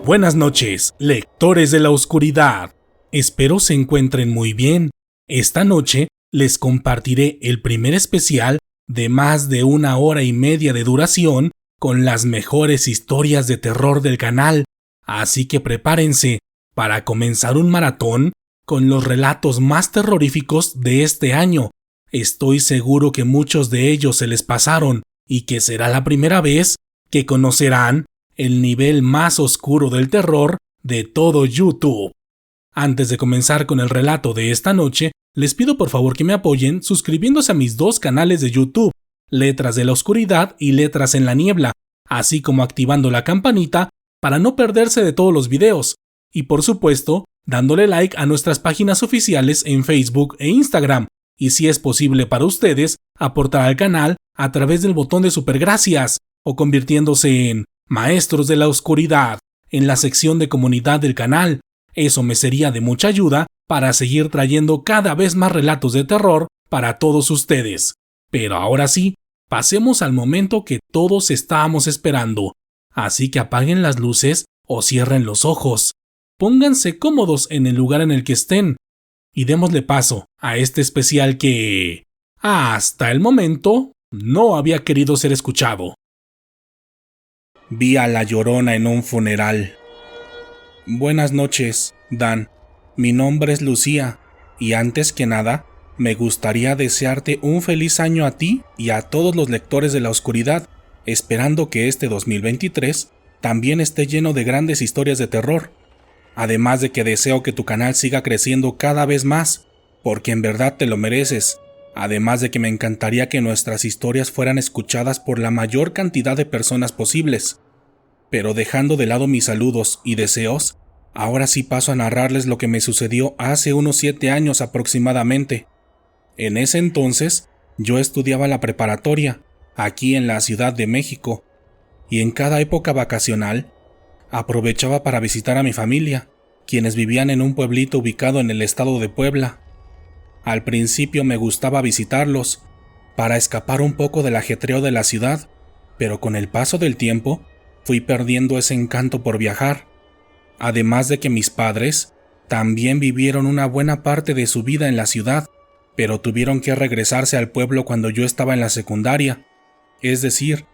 Buenas noches, lectores de la oscuridad. Espero se encuentren muy bien. Esta noche les compartiré el primer especial de más de 1 hora y media de duración con las mejores historias de terror del canal, así que prepárense para comenzar un maratón con los relatos más terroríficos de este año. Estoy seguro que muchos de ellos se les pasaron y que será la primera vez que conocerán el nivel más oscuro del terror de todo YouTube. Antes de comenzar con el relato de esta noche, les pido por favor que me apoyen suscribiéndose a mis dos canales de YouTube, Letras de la Oscuridad y Letras en la Niebla, así como activando la campanita para no perderse de todos los videos, y por supuesto, dándole like a nuestras páginas oficiales en Facebook e Instagram, y si es posible para ustedes, aportar al canal a través del botón de supergracias, o convirtiéndose en Maestros de la Oscuridad en la sección de comunidad del canal. Eso me sería de mucha ayuda para seguir trayendo cada vez más relatos de terror para todos ustedes. Pero ahora sí, pasemos al momento que todos estábamos esperando. Así que apaguen las luces o cierren los ojos. Pónganse cómodos en el lugar en el que estén y démosle paso a este especial que, hasta el momento, no había querido ser escuchado. Vi a la Llorona en un funeral. Buenas noches, Dan. Mi nombre es Lucía, y antes que nada, me gustaría desearte un feliz año a ti y a todos los lectores de la oscuridad, esperando que este 2023 también esté lleno de grandes historias de terror. Además de que deseo que tu canal siga creciendo cada vez más, porque en verdad te lo mereces. Además de que me encantaría que nuestras historias fueran escuchadas por la mayor cantidad de personas posibles. Pero dejando de lado mis saludos y deseos, ahora sí paso a narrarles lo que me sucedió hace unos 7 años aproximadamente. En ese entonces, yo estudiaba la preparatoria, aquí en la Ciudad de México, y en cada época vacacional, aprovechaba para visitar a mi familia, quienes vivían en un pueblito ubicado en el estado de Puebla. Al principio me gustaba visitarlos, para escapar un poco del ajetreo de la ciudad, pero con el paso del tiempo, fui perdiendo ese encanto por viajar. Además de que mis padres también vivieron una buena parte de su vida en la ciudad, pero tuvieron que regresarse al pueblo cuando yo estaba en la secundaria. Es decir,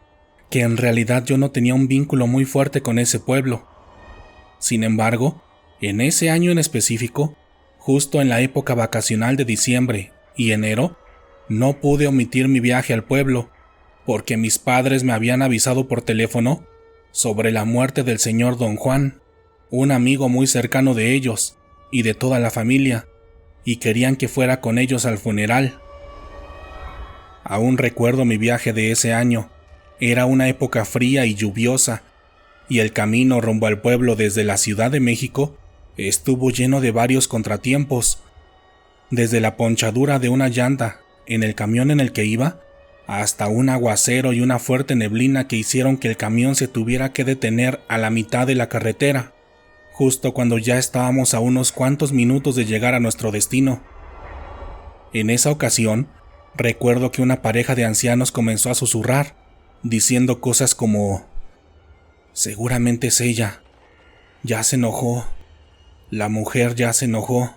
que en realidad yo no tenía un vínculo muy fuerte con ese pueblo. Sin embargo, en ese año en específico, justo en la época vacacional de diciembre y enero, no pude omitir mi viaje al pueblo, porque mis padres me habían avisado por teléfono sobre la muerte del señor Don Juan, un amigo muy cercano de ellos y de toda la familia, y querían que fuera con ellos al funeral. Aún recuerdo mi viaje de ese año. Era una época fría y lluviosa, y el camino rumbo al pueblo desde la Ciudad de México estuvo lleno de varios contratiempos, desde la ponchadura de una llanta en el camión en el que iba, hasta un aguacero y una fuerte neblina que hicieron que el camión se tuviera que detener a la mitad de la carretera, justo cuando ya estábamos a unos cuantos minutos de llegar a nuestro destino. En esa ocasión, recuerdo que una pareja de ancianos comenzó a susurrar, diciendo cosas como: seguramente es ella, ya se enojó, la mujer ya se enojó,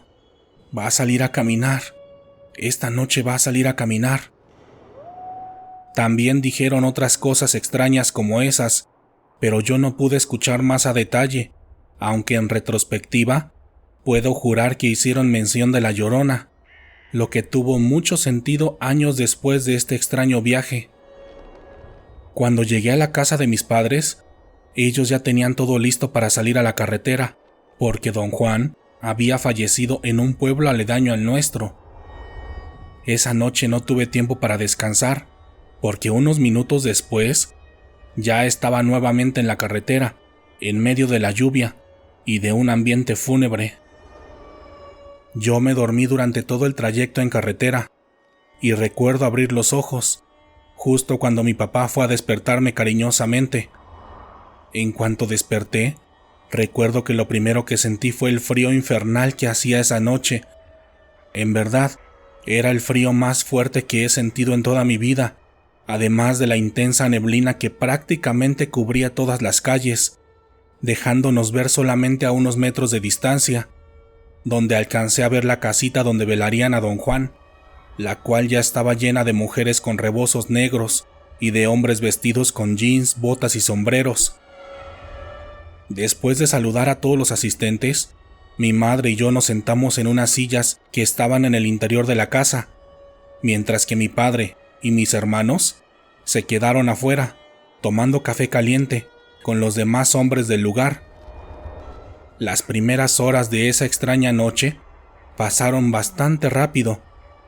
va a salir a caminar, esta noche va a salir a caminar. También dijeron otras cosas extrañas como esas, pero yo no pude escuchar más a detalle, aunque en retrospectiva puedo jurar que hicieron mención de la Llorona, lo que tuvo mucho sentido años después de este extraño viaje. Cuando llegué a la casa de mis padres, ellos ya tenían todo listo para salir a la carretera, porque Don Juan había fallecido en un pueblo aledaño al nuestro. Esa noche no tuve tiempo para descansar, porque unos minutos después ya estaba nuevamente en la carretera, en medio de la lluvia y de un ambiente fúnebre. Yo me dormí durante todo el trayecto en carretera, y recuerdo abrir los ojos, justo cuando mi papá fue a despertarme cariñosamente. En cuanto desperté, recuerdo que lo primero que sentí fue el frío infernal que hacía esa noche. En verdad, era el frío más fuerte que he sentido en toda mi vida, además de la intensa neblina que prácticamente cubría todas las calles. dejándonos ver solamente a unos metros de distancia, donde alcancé a ver la casita donde velarían a don Juan, la cual ya estaba llena de mujeres con rebozos negros y de hombres vestidos con jeans, botas y sombreros. Después de saludar a todos los asistentes, mi madre y yo nos sentamos en unas sillas que estaban en el interior de la casa, mientras que mi padre y mis hermanos se quedaron afuera, tomando café caliente con los demás hombres del lugar. Las primeras horas de esa extraña noche pasaron bastante rápido,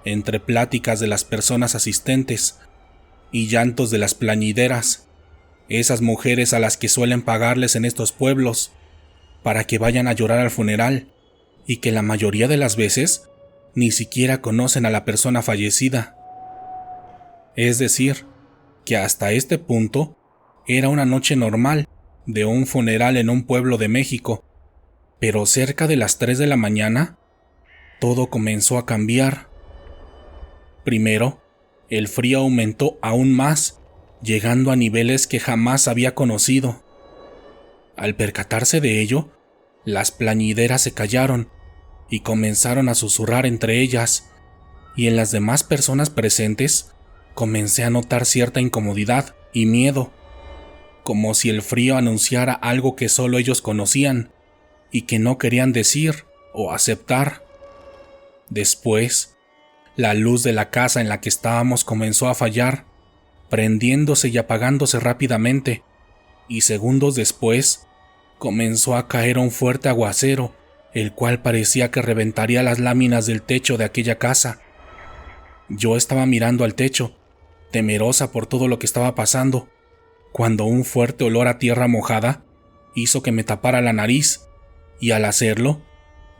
entre pláticas de las personas asistentes y llantos de las plañideras, esas mujeres a las que suelen pagarles en estos pueblos para que vayan a llorar al funeral y que la mayoría de las veces ni siquiera conocen a la persona fallecida. Es decir, que hasta este punto era una noche normal de un funeral en un pueblo de México, pero cerca de las 3 de la mañana todo comenzó a cambiar. Primero, el frío aumentó aún más, llegando a niveles que jamás había conocido. Al percatarse de ello, las plañideras se callaron y comenzaron a susurrar entre ellas, y en las demás personas presentes comencé a notar cierta incomodidad y miedo, como si el frío anunciara algo que solo ellos conocían y que no querían decir o aceptar. Después, la luz de la casa en la que estábamos comenzó a fallar, prendiéndose y apagándose rápidamente, y segundos después comenzó a caer un fuerte aguacero, el cual parecía que reventaría las láminas del techo de aquella casa. Yo estaba mirando al techo, temerosa por todo lo que estaba pasando, cuando un fuerte olor a tierra mojada hizo que me tapara la nariz, y al hacerlo,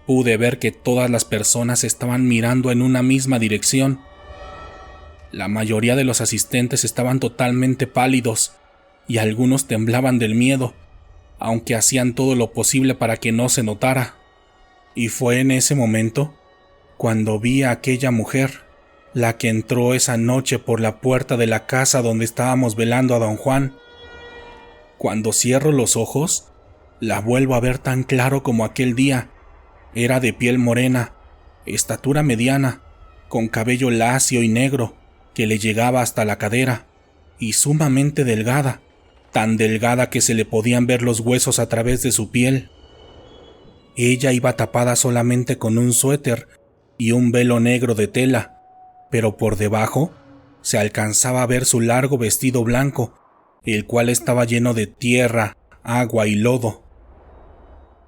pude ver que todas las personas estaban mirando en una misma dirección. La mayoría de los asistentes estaban totalmente pálidos, y algunos temblaban del miedo, aunque hacían todo lo posible para que no se notara. Y fue en ese momento cuando vi a aquella mujer, la que entró esa noche por la puerta de la casa donde estábamos velando a don Juan. Cuando cierro los ojos, la vuelvo a ver tan claro como aquel día. Era de piel morena, estatura mediana, con cabello lacio y negro que le llegaba hasta la cadera, y sumamente delgada, tan delgada que se le podían ver los huesos a través de su piel. Ella iba tapada solamente con un suéter y un velo negro de tela, pero por debajo se alcanzaba a ver su largo vestido blanco, el cual estaba lleno de tierra, agua y lodo.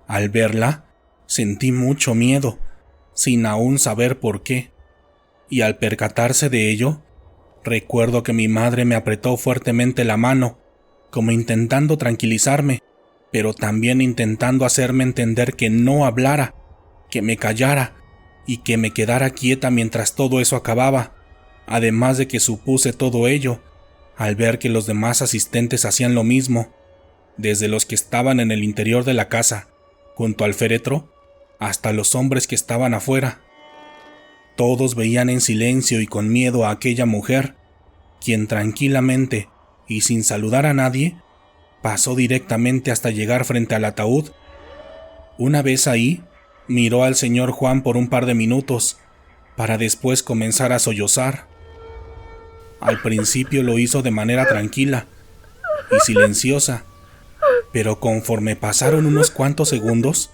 Al verla, sentí mucho miedo, sin aún saber por qué, y al percatarse de ello, recuerdo que mi madre me apretó fuertemente la mano, como intentando tranquilizarme, pero también intentando hacerme entender que no hablara, que me callara y que me quedara quieta mientras todo eso acababa, además de que supuse todo ello al ver que los demás asistentes hacían lo mismo, desde los que estaban en el interior de la casa, junto al féretro, hasta los hombres que estaban afuera. Todos veían en silencio y con miedo a aquella mujer, quien tranquilamente y sin saludar a nadie, pasó directamente hasta llegar frente al ataúd. Una vez ahí, miró al señor Juan por un par de minutos, para después comenzar a sollozar. Al principio lo hizo de manera tranquila y silenciosa, pero conforme pasaron unos cuantos segundos,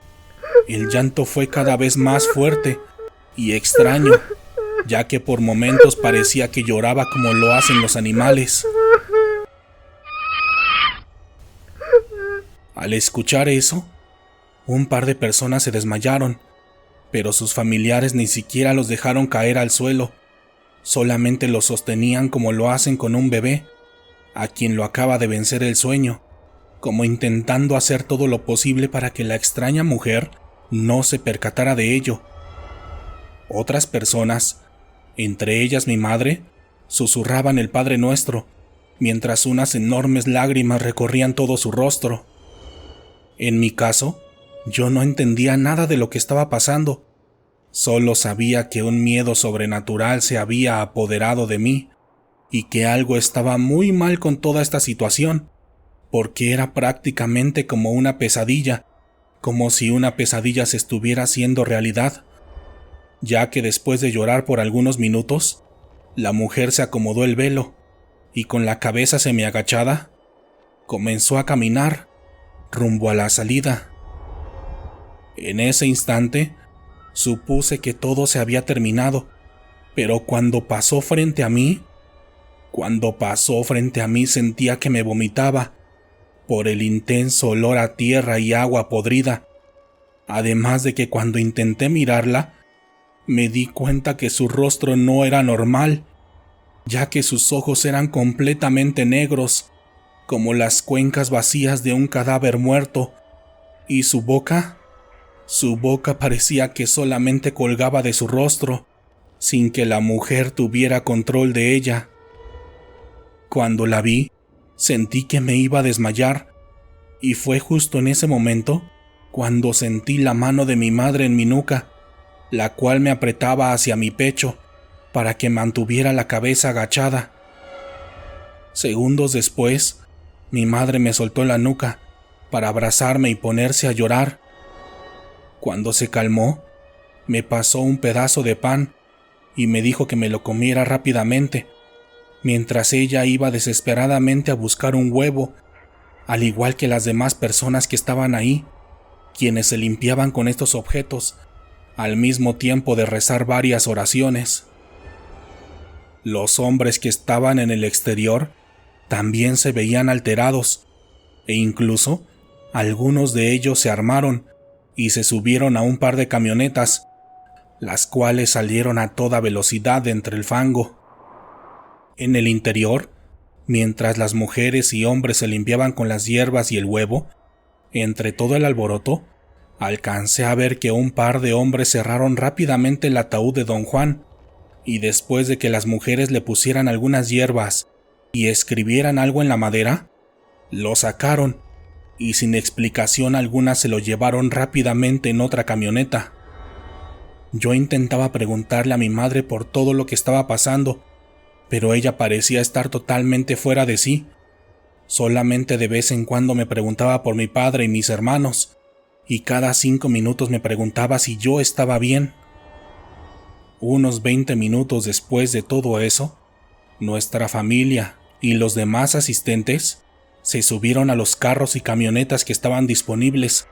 el llanto fue cada vez más fuerte y extraño, ya que por momentos parecía que lloraba como lo hacen los animales. Al escuchar eso, un par de personas se desmayaron, pero sus familiares ni siquiera los dejaron caer al suelo, solamente los sostenían como lo hacen con un bebé, a quien lo acaba de vencer el sueño, como intentando hacer todo lo posible para que la extraña mujer no se percatara de ello. Otras personas, entre ellas mi madre, susurraban el Padre Nuestro, mientras unas enormes lágrimas recorrían todo su rostro. En mi caso, yo no entendía nada de lo que estaba pasando. Solo sabía que un miedo sobrenatural se había apoderado de mí y que algo estaba muy mal con toda esta situación, porque era prácticamente como una pesadilla, como si una pesadilla se estuviera haciendo realidad, ya que después de llorar por algunos minutos, la mujer se acomodó el velo y con la cabeza semiagachada, comenzó a caminar rumbo a la salida. En ese instante, supuse que todo se había terminado, pero cuando pasó frente a mí sentía que me vomitaba por el intenso olor a tierra y agua podrida, además de que cuando intenté mirarla, me di cuenta que su rostro no era normal, ya que sus ojos eran completamente negros, como las cuencas vacías de un cadáver muerto, y su boca parecía que solamente colgaba de su rostro, sin que la mujer tuviera control de ella. Cuando la vi, sentí que me iba a desmayar, y fue justo en ese momento cuando sentí la mano de mi madre en mi nuca, la cual me apretaba hacia mi pecho para que mantuviera la cabeza agachada. Segundos después, mi madre me soltó la nuca para abrazarme y ponerse a llorar. Cuando se calmó, me pasó un pedazo de pan y me dijo que me lo comiera rápidamente, mientras ella iba desesperadamente a buscar un huevo, al igual que las demás personas que estaban ahí, quienes se limpiaban con estos objetos, al mismo tiempo de rezar varias oraciones. Los hombres que estaban en el exterior también se veían alterados, e incluso algunos de ellos se armaron y se subieron a un par de camionetas, las cuales salieron a toda velocidad de entre el fango. En el interior, mientras las mujeres y hombres se limpiaban con las hierbas y el huevo, entre todo el alboroto, alcancé a ver que un par de hombres cerraron rápidamente el ataúd de don Juan, y después de que las mujeres le pusieran algunas hierbas y escribieran algo en la madera, lo sacaron y sin explicación alguna se lo llevaron rápidamente en otra camioneta. Yo intentaba preguntarle a mi madre por todo lo que estaba pasando, pero ella parecía estar totalmente fuera de sí. Solamente de vez en cuando me preguntaba por mi padre y mis hermanos, y cada 5 minutos me preguntaba si yo estaba bien. Unos 20 minutos después de todo eso, nuestra familia y los demás asistentes se subieron a los carros y camionetas que estaban disponibles,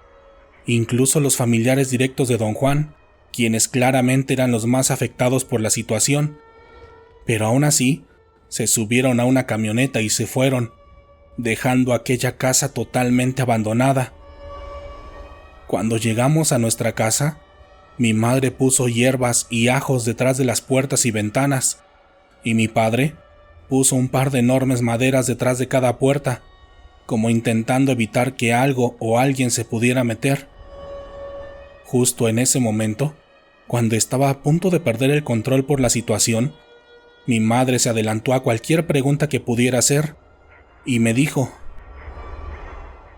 incluso los familiares directos de don Juan, quienes claramente eran los más afectados por la situación, pero aún así se subieron a una camioneta y se fueron, dejando aquella casa totalmente abandonada. Cuando llegamos a nuestra casa, mi madre puso hierbas y ajos detrás de las puertas y ventanas, y mi padre puso un par de enormes maderas detrás de cada puerta, como intentando evitar que algo o alguien se pudiera meter. Justo en ese momento, cuando estaba a punto de perder el control por la situación, mi madre se adelantó a cualquier pregunta que pudiera hacer y me dijo: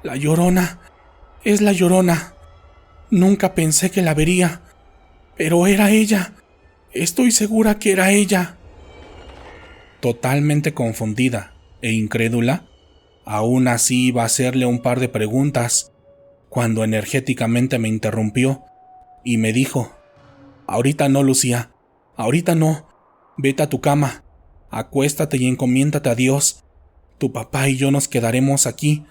«La Llorona, es la Llorona. Nunca pensé que la vería, pero era ella. Estoy segura que era ella». Totalmente confundida e incrédula, aún así iba a hacerle un par de preguntas, cuando energéticamente me interrumpió y me dijo: «Ahorita no, Lucía, ahorita no. Vete a tu cama, acuéstate y encomiéndate a Dios. Tu papá y yo nos quedaremos aquí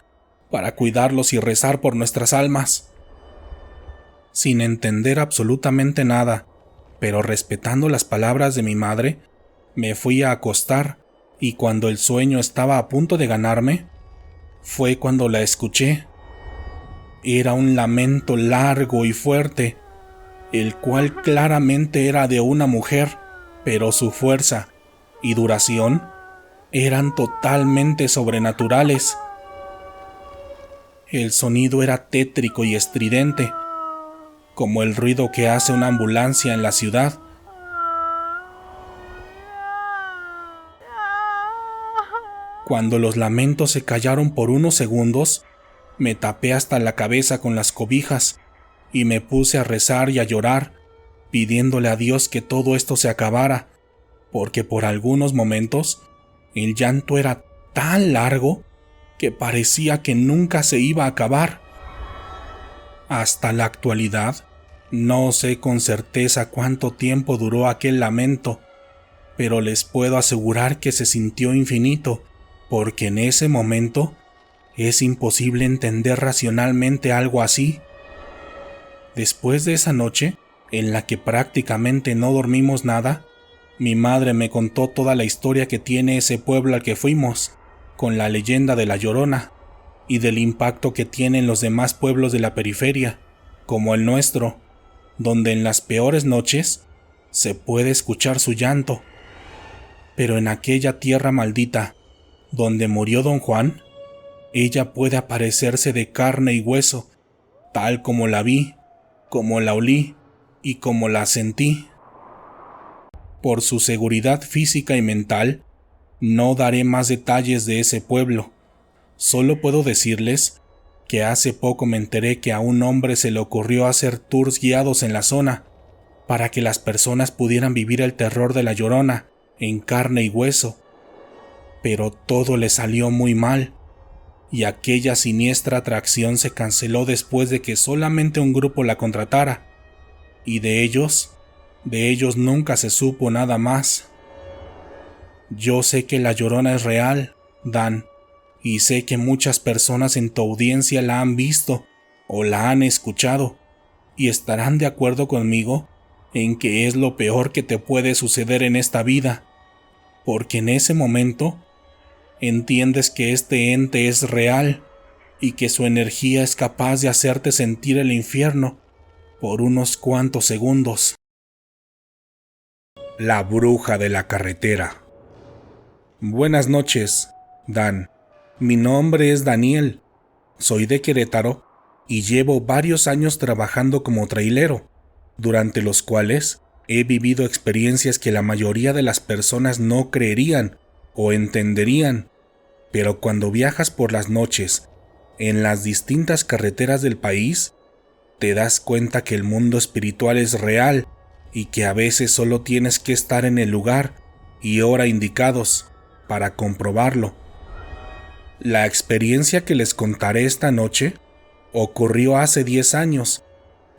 para cuidarlos y rezar por nuestras almas». Sin entender absolutamente nada, pero respetando las palabras de mi madre, me fui a acostar, y cuando el sueño estaba a punto de ganarme, fue cuando la escuché. Era un lamento largo y fuerte, el cual claramente era de una mujer, pero su fuerza y duración eran totalmente sobrenaturales. El sonido era tétrico y estridente, como el ruido que hace una ambulancia en la ciudad. Cuando los lamentos se callaron por unos segundos, me tapé hasta la cabeza con las cobijas y me puse a rezar y a llorar, pidiéndole a Dios que todo esto se acabara, porque por algunos momentos el llanto era tan largo que parecía que nunca se iba a acabar. Hasta la actualidad, no sé con certeza cuánto tiempo duró aquel lamento, pero les puedo asegurar que se sintió infinito, porque en ese momento es imposible entender racionalmente algo así. Después de esa noche, en la que prácticamente no dormimos nada, mi madre me contó toda la historia que tiene ese pueblo al que fuimos, con la leyenda de La Llorona, y del impacto que tienen los demás pueblos de la periferia, como el nuestro, donde en las peores noches se puede escuchar su llanto. Pero en aquella tierra maldita, donde murió don Juan, ella puede aparecerse de carne y hueso, tal como la vi, como la olí y como la sentí. Por su seguridad física y mental, no daré más detalles de ese pueblo. Solo puedo decirles que hace poco me enteré que a un hombre se le ocurrió hacer tours guiados en la zona para que las personas pudieran vivir el terror de La Llorona en carne y hueso. Pero todo le salió muy mal, y aquella siniestra atracción se canceló después de que solamente un grupo la contratara, y de ellos nunca se supo nada más. Yo sé que La Llorona es real, Dan, y sé que muchas personas en tu audiencia la han visto o la han escuchado, y estarán de acuerdo conmigo en que es lo peor que te puede suceder en esta vida, porque en ese momento entiendes que este ente es real y que su energía es capaz de hacerte sentir el infierno por unos cuantos segundos. La bruja de la carretera. Buenas noches, Dan. Mi nombre es Daniel. Soy de Querétaro y llevo varios años trabajando como trailero, durante los cuales he vivido experiencias que la mayoría de las personas no creerían o entenderían, pero cuando viajas por las noches en las distintas carreteras del país, te das cuenta que el mundo espiritual es real y que a veces solo tienes que estar en el lugar y hora indicados para comprobarlo. La experiencia que les contaré esta noche ocurrió hace 10 años,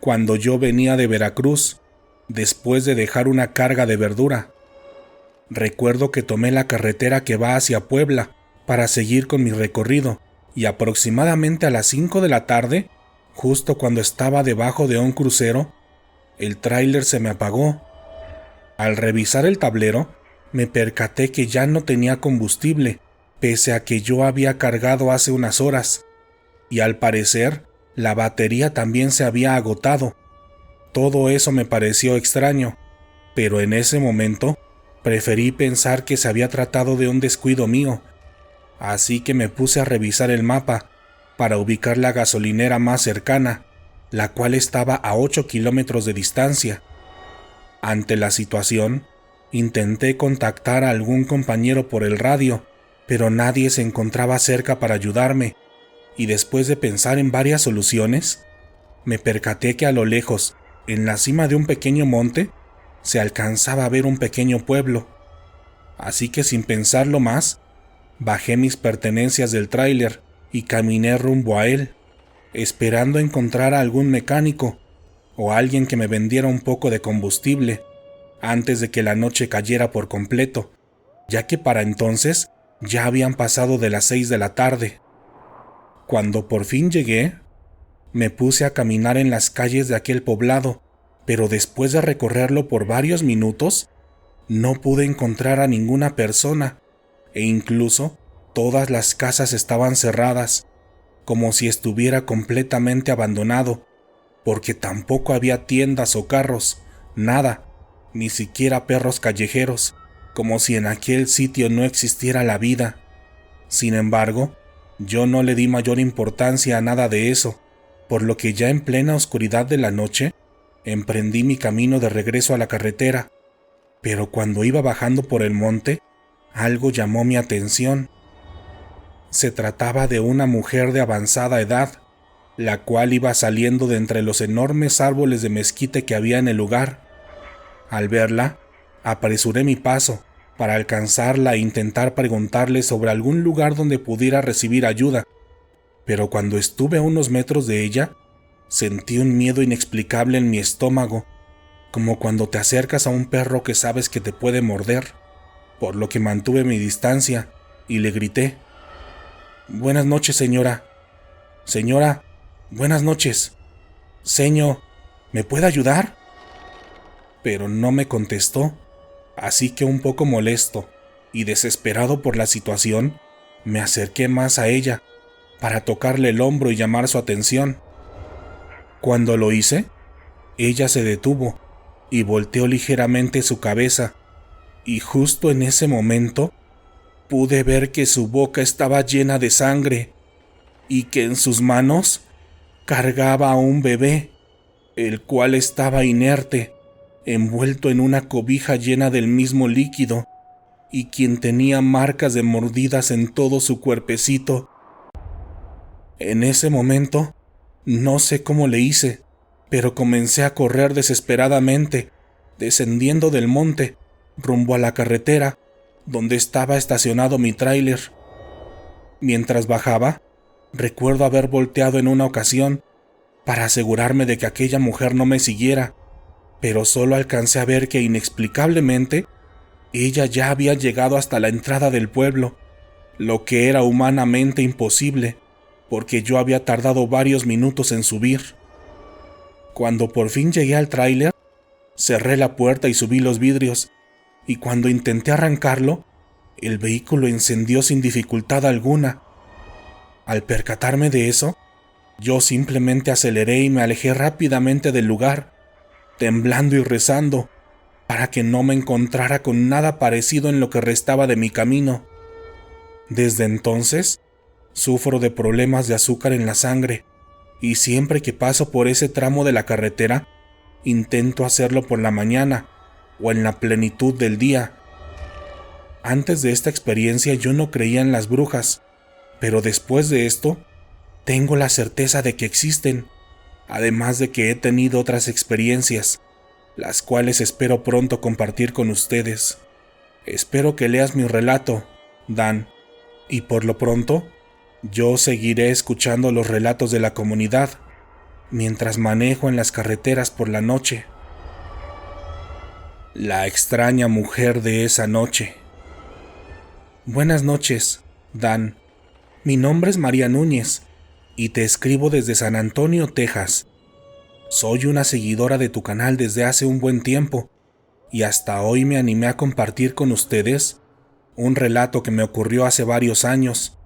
cuando yo venía de Veracruz, después de dejar una carga de verdura. Recuerdo que tomé la carretera que va hacia Puebla para seguir con mi recorrido, y aproximadamente a las 5 de la tarde, justo cuando estaba debajo de un crucero, el tráiler se me apagó. Al revisar el tablero, me percaté que ya no tenía combustible, pese a que yo había cargado hace unas horas, y al parecer, la batería también se había agotado. Todo eso me pareció extraño, pero en ese momento preferí pensar que se había tratado de un descuido mío, así que me puse a revisar el mapa para ubicar la gasolinera más cercana, la cual estaba a 8 kilómetros de distancia. Ante la situación, intenté contactar a algún compañero por el radio, pero nadie se encontraba cerca para ayudarme, y después de pensar en varias soluciones, me percaté que a lo lejos, en la cima de un pequeño monte, se alcanzaba a ver un pequeño pueblo. Así que sin pensarlo más, bajé mis pertenencias del tráiler y caminé rumbo a él, esperando encontrar a algún mecánico o alguien que me vendiera un poco de combustible antes de que la noche cayera por completo, ya que para entonces ya habían pasado de las 6 de la tarde. Cuando por fin llegué, me puse a caminar en las calles de aquel poblado, pero después de recorrerlo por varios minutos, no pude encontrar a ninguna persona, e incluso todas las casas estaban cerradas, como si estuviera completamente abandonado, porque tampoco había tiendas o carros, nada, ni siquiera perros callejeros, como si en aquel sitio no existiera la vida. Sin embargo, yo no le di mayor importancia a nada de eso, por lo que ya en plena oscuridad de la noche, emprendí mi camino de regreso a la carretera. Pero cuando iba bajando por el monte, algo llamó mi atención. Se trataba de una mujer de avanzada edad, la cual iba saliendo de entre los enormes árboles de mezquite que había en el lugar. Al verla, apresuré mi paso para alcanzarla e intentar preguntarle sobre algún lugar donde pudiera recibir ayuda, pero cuando estuve a unos metros de ella, sentí un miedo inexplicable en mi estómago, como cuando te acercas a un perro que sabes que te puede morder, por lo que mantuve mi distancia y le grité: «Buenas noches, señora. Señora, buenas noches. Señor, ¿me puede ayudar?». Pero no me contestó, así que un poco molesto y desesperado por la situación, me acerqué más a ella para tocarle el hombro y llamar su atención. Cuando lo hice, ella se detuvo y volteó ligeramente su cabeza, y justo en ese momento pude ver que su boca estaba llena de sangre y que en sus manos cargaba a un bebé, el cual estaba inerte, envuelto en una cobija llena del mismo líquido, y quien tenía marcas de mordidas en todo su cuerpecito. En ese momento, no sé cómo le hice, pero comencé a correr desesperadamente, descendiendo del monte, rumbo a la carretera, donde estaba estacionado mi tráiler. Mientras bajaba, recuerdo haber volteado en una ocasión para asegurarme de que aquella mujer no me siguiera, pero solo alcancé a ver que inexplicablemente ella ya había llegado hasta la entrada del pueblo, lo que era humanamente imposible, porque yo había tardado varios minutos en subir. Cuando por fin llegué al tráiler, cerré la puerta y subí los vidrios, y cuando intenté arrancarlo, el vehículo encendió sin dificultad alguna. Al percatarme de eso, yo simplemente aceleré y me alejé rápidamente del lugar, temblando y rezando para que no me encontrara con nada parecido en lo que restaba de mi camino. Desde entonces, sufro de problemas de azúcar en la sangre, y siempre que paso por ese tramo de la carretera, intento hacerlo por la mañana o en la plenitud del día. Antes de esta experiencia yo no creía en las brujas, pero después de esto, tengo la certeza de que existen, además de que he tenido otras experiencias, las cuales espero pronto compartir con ustedes. Espero que leas mi relato, Dan, y por lo pronto, yo seguiré escuchando los relatos de la comunidad mientras manejo en las carreteras por la noche. La extraña mujer de esa noche. Buenas noches, Dan. Mi nombre es María Núñez y te escribo desde San Antonio, Texas. Soy una seguidora de tu canal desde hace un buen tiempo y hasta hoy me animé a compartir con ustedes un relato que me ocurrió hace varios años,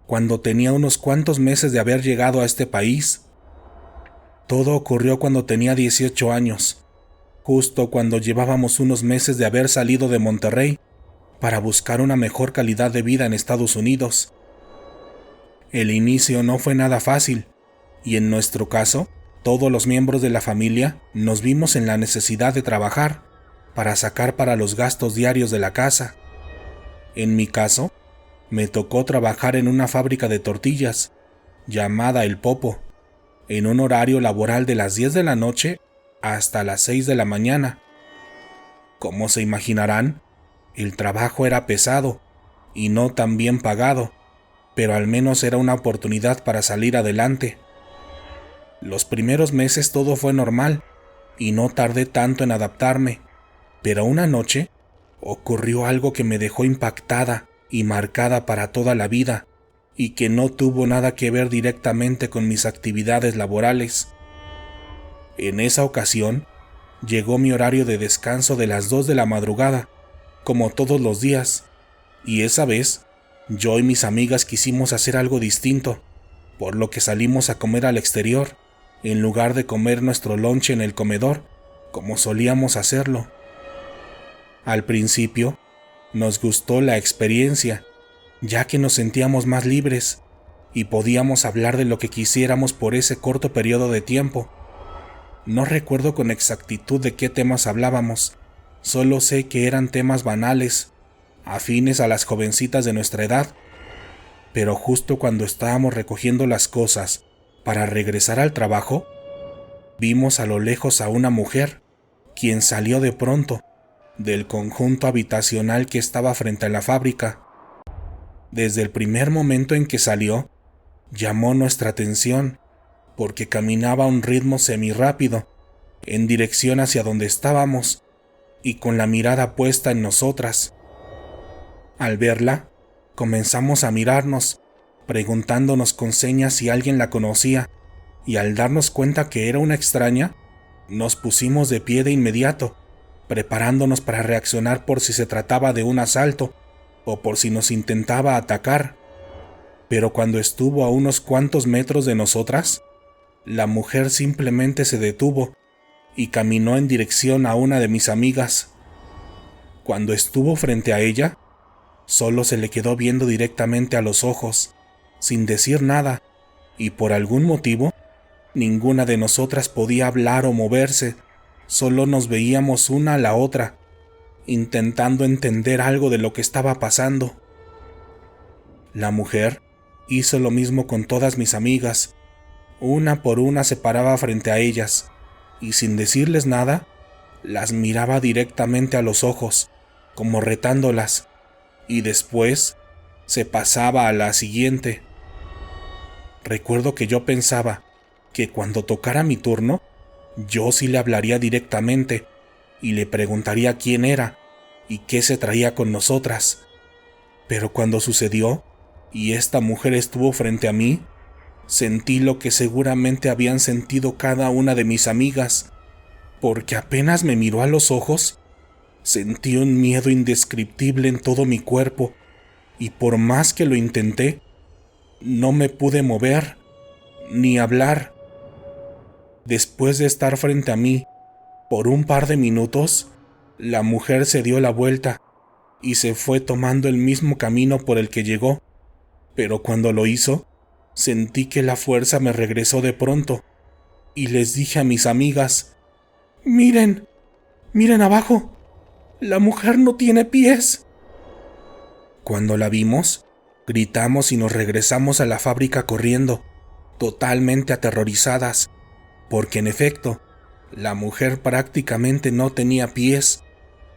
cuando tenía unos cuantos meses de haber llegado a este país. Todo ocurrió cuando tenía 18 años, justo cuando llevábamos unos meses de haber salido de Monterrey para buscar una mejor calidad de vida en Estados Unidos. El inicio no fue nada fácil, y en nuestro caso, todos los miembros de la familia nos vimos en la necesidad de trabajar para sacar para los gastos diarios de la casa. En mi caso, me tocó trabajar en una fábrica de tortillas, llamada El Popo, en un horario laboral de las 10 de la noche hasta las 6 de la mañana. Como se imaginarán, el trabajo era pesado y no tan bien pagado, pero al menos era una oportunidad para salir adelante. Los primeros meses todo fue normal y no tardé tanto en adaptarme, pero una noche ocurrió algo que me dejó impactada y marcada para toda la vida, y que no tuvo nada que ver directamente con mis actividades laborales. En esa ocasión, llegó mi horario de descanso de las 2 de la madrugada, como todos los días, y esa vez, yo y mis amigas quisimos hacer algo distinto, por lo que salimos a comer al exterior, en lugar de comer nuestro lonche en el comedor, como solíamos hacerlo. Al principio, nos gustó la experiencia, ya que nos sentíamos más libres y podíamos hablar de lo que quisiéramos por ese corto periodo de tiempo. No recuerdo con exactitud de qué temas hablábamos, solo sé que eran temas banales, afines a las jovencitas de nuestra edad. Pero justo cuando estábamos recogiendo las cosas para regresar al trabajo, vimos a lo lejos a una mujer, quien salió de pronto del conjunto habitacional que estaba frente a la fábrica. Desde el primer momento en que salió, llamó nuestra atención, porque caminaba a un ritmo semirápido, en dirección hacia donde estábamos, y con la mirada puesta en nosotras. Al verla, comenzamos a mirarnos, preguntándonos con señas si alguien la conocía, y al darnos cuenta que era una extraña, nos pusimos de pie de inmediato, preparándonos para reaccionar por si se trataba de un asalto o por si nos intentaba atacar. Pero cuando estuvo a unos cuantos metros de nosotras, la mujer simplemente se detuvo y caminó en dirección a una de mis amigas. Cuando estuvo frente a ella, solo se le quedó viendo directamente a los ojos, sin decir nada, y por algún motivo, ninguna de nosotras podía hablar o moverse, solo nos veíamos una a la otra, intentando entender algo de lo que estaba pasando. La mujer hizo lo mismo con todas mis amigas. Una por una se paraba frente a ellas, y sin decirles nada, las miraba directamente a los ojos, como retándolas, y después se pasaba a la siguiente. Recuerdo que yo pensaba que cuando tocara mi turno, yo sí le hablaría directamente y le preguntaría quién era y qué se traía con nosotras. Pero cuando sucedió y esta mujer estuvo frente a mí, sentí lo que seguramente habían sentido cada una de mis amigas, porque apenas me miró a los ojos, sentí un miedo indescriptible en todo mi cuerpo, y por más que lo intenté, no me pude mover ni hablar. Después de estar frente a mí por un par de minutos, la mujer se dio la vuelta y se fue tomando el mismo camino por el que llegó, pero cuando lo hizo, sentí que la fuerza me regresó de pronto, y les dije a mis amigas: «Miren, miren abajo, la mujer no tiene pies». Cuando la vimos, gritamos y nos regresamos a la fábrica corriendo, totalmente aterrorizadas, porque en efecto, la mujer prácticamente no tenía pies,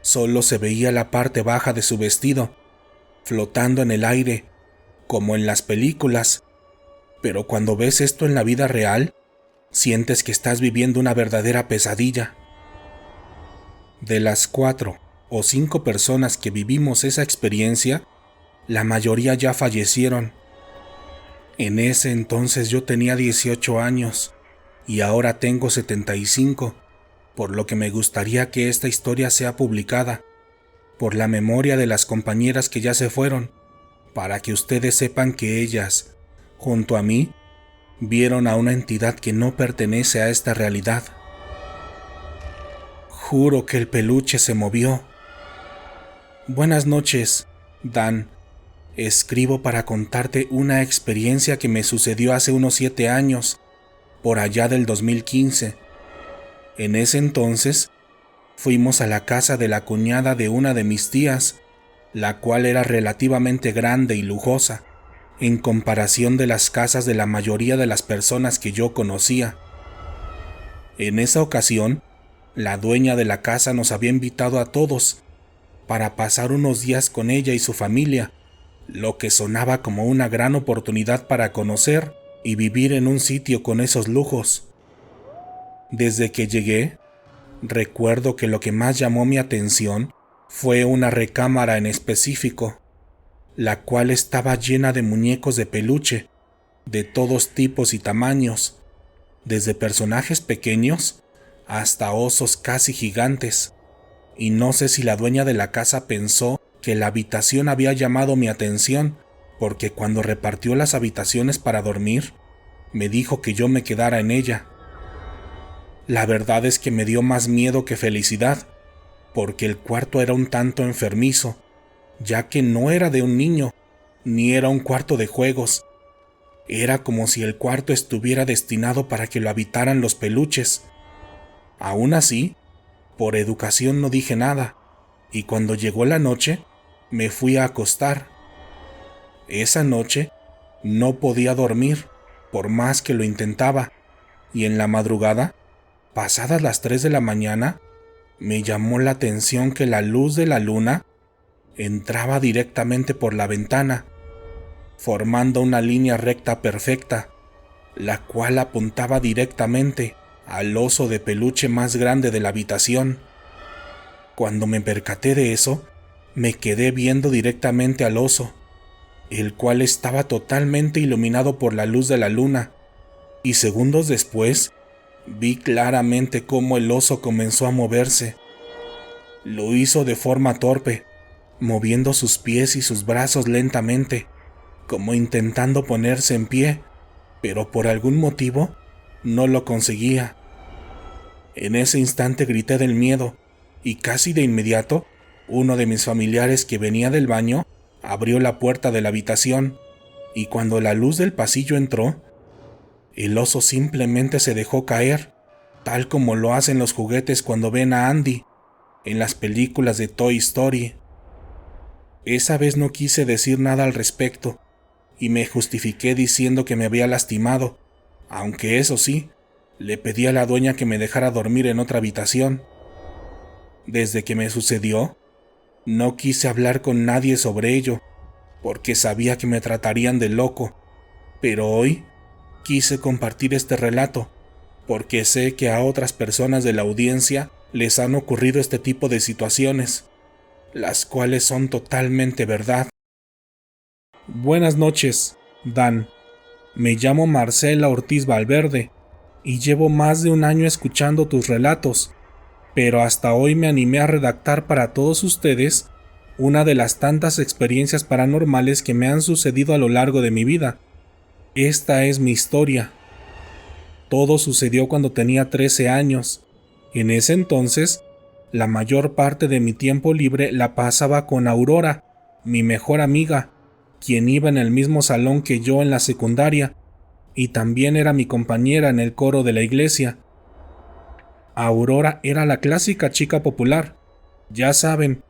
solo se veía la parte baja de su vestido, flotando en el aire, como en las películas. Pero cuando ves esto en la vida real, sientes que estás viviendo una verdadera pesadilla. De las 4 o 5 personas que vivimos esa experiencia, la mayoría ya fallecieron. En ese entonces yo tenía 18 años y ahora tengo 75, por lo que me gustaría que esta historia sea publicada, por la memoria de las compañeras que ya se fueron, para que ustedes sepan que ellas, junto a mí, vieron a una entidad que no pertenece a esta realidad. Juro que el peluche se movió. Buenas noches, Dan. Escribo para contarte una experiencia que me sucedió hace unos 7 años, por allá del 2015. En ese entonces, fuimos a la casa de la cuñada de una de mis tías, la cual era relativamente grande y lujosa, en comparación de las casas de la mayoría de las personas que yo conocía. En esa ocasión, la dueña de la casa nos había invitado a todos para pasar unos días con ella y su familia, lo que sonaba como una gran oportunidad para conocer y vivir en un sitio con esos lujos. Desde que llegué, recuerdo que lo que más llamó mi atención fue una recámara en específico, la cual estaba llena de muñecos de peluche, de todos tipos y tamaños, desde personajes pequeños hasta osos casi gigantes, y no sé si la dueña de la casa pensó que la habitación había llamado mi atención, porque cuando repartió las habitaciones para dormir, me dijo que yo me quedara en ella. La verdad es que me dio más miedo que felicidad, porque el cuarto era un tanto enfermizo, ya que no era de un niño, ni era un cuarto de juegos. Era como si el cuarto estuviera destinado para que lo habitaran los peluches. Aún así, por educación no dije nada, y cuando llegó la noche, me fui a acostar. Esa noche no podía dormir, por más que lo intentaba, y en la madrugada, pasadas las 3 de la mañana, Me llamó la atención que la luz de la luna entraba directamente por la ventana, formando una línea recta perfecta, la cual apuntaba directamente al oso de peluche más grande de la habitación. Cuando me percaté de eso, me quedé viendo directamente al oso, el cual estaba totalmente iluminado por la luz de la luna, y segundos después vi claramente cómo el oso comenzó a moverse. Lo hizo de forma torpe, moviendo sus pies y sus brazos lentamente, como intentando ponerse en pie, pero por algún motivo no lo conseguía. En ese instante grité del miedo, y casi de inmediato, uno de mis familiares que venía del baño abrió la puerta de la habitación, y cuando la luz del pasillo entró, el oso simplemente se dejó caer, tal como lo hacen los juguetes cuando ven a Andy en las películas de Toy Story. Esa vez no quise decir nada al respecto, y me justifiqué diciendo que me había lastimado, aunque eso sí, le pedí a la dueña que me dejara dormir en otra habitación. Desde que me sucedió, no quise hablar con nadie sobre ello, porque sabía que me tratarían de loco, pero hoy quise compartir este relato, porque sé que a otras personas de la audiencia les han ocurrido este tipo de situaciones, las cuales son totalmente verdad. Buenas noches, Dan. Me llamo Marcela Ortiz Valverde, y llevo más de un año escuchando tus relatos, pero hasta hoy me animé a redactar para todos ustedes una de las tantas experiencias paranormales que me han sucedido a lo largo de mi vida. Esta es mi historia. Todo sucedió cuando tenía 13 años. En ese entonces, la mayor parte de mi tiempo libre la pasaba con Aurora, mi mejor amiga, quien iba en el mismo salón que yo en la secundaria, y también era mi compañera en el coro de la iglesia. Aurora era la clásica chica popular, ya saben,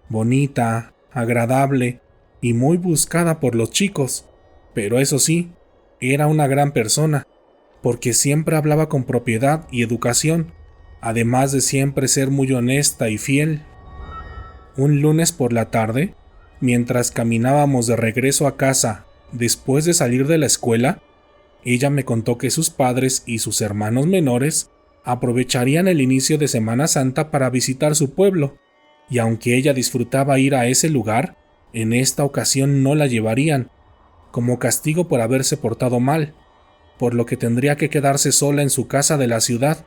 bonita, agradable y muy buscada por los chicos, pero eso sí, era una gran persona, porque siempre hablaba con propiedad y educación, además de siempre ser muy honesta y fiel. Un lunes por la tarde, mientras caminábamos de regreso a casa después de salir de la escuela, ella me contó que sus padres y sus hermanos menores aprovecharían el inicio de Semana Santa para visitar su pueblo, y aunque ella disfrutaba ir a ese lugar, en esta ocasión no la llevarían, como castigo por haberse portado mal, por lo que tendría que quedarse sola en su casa de la ciudad,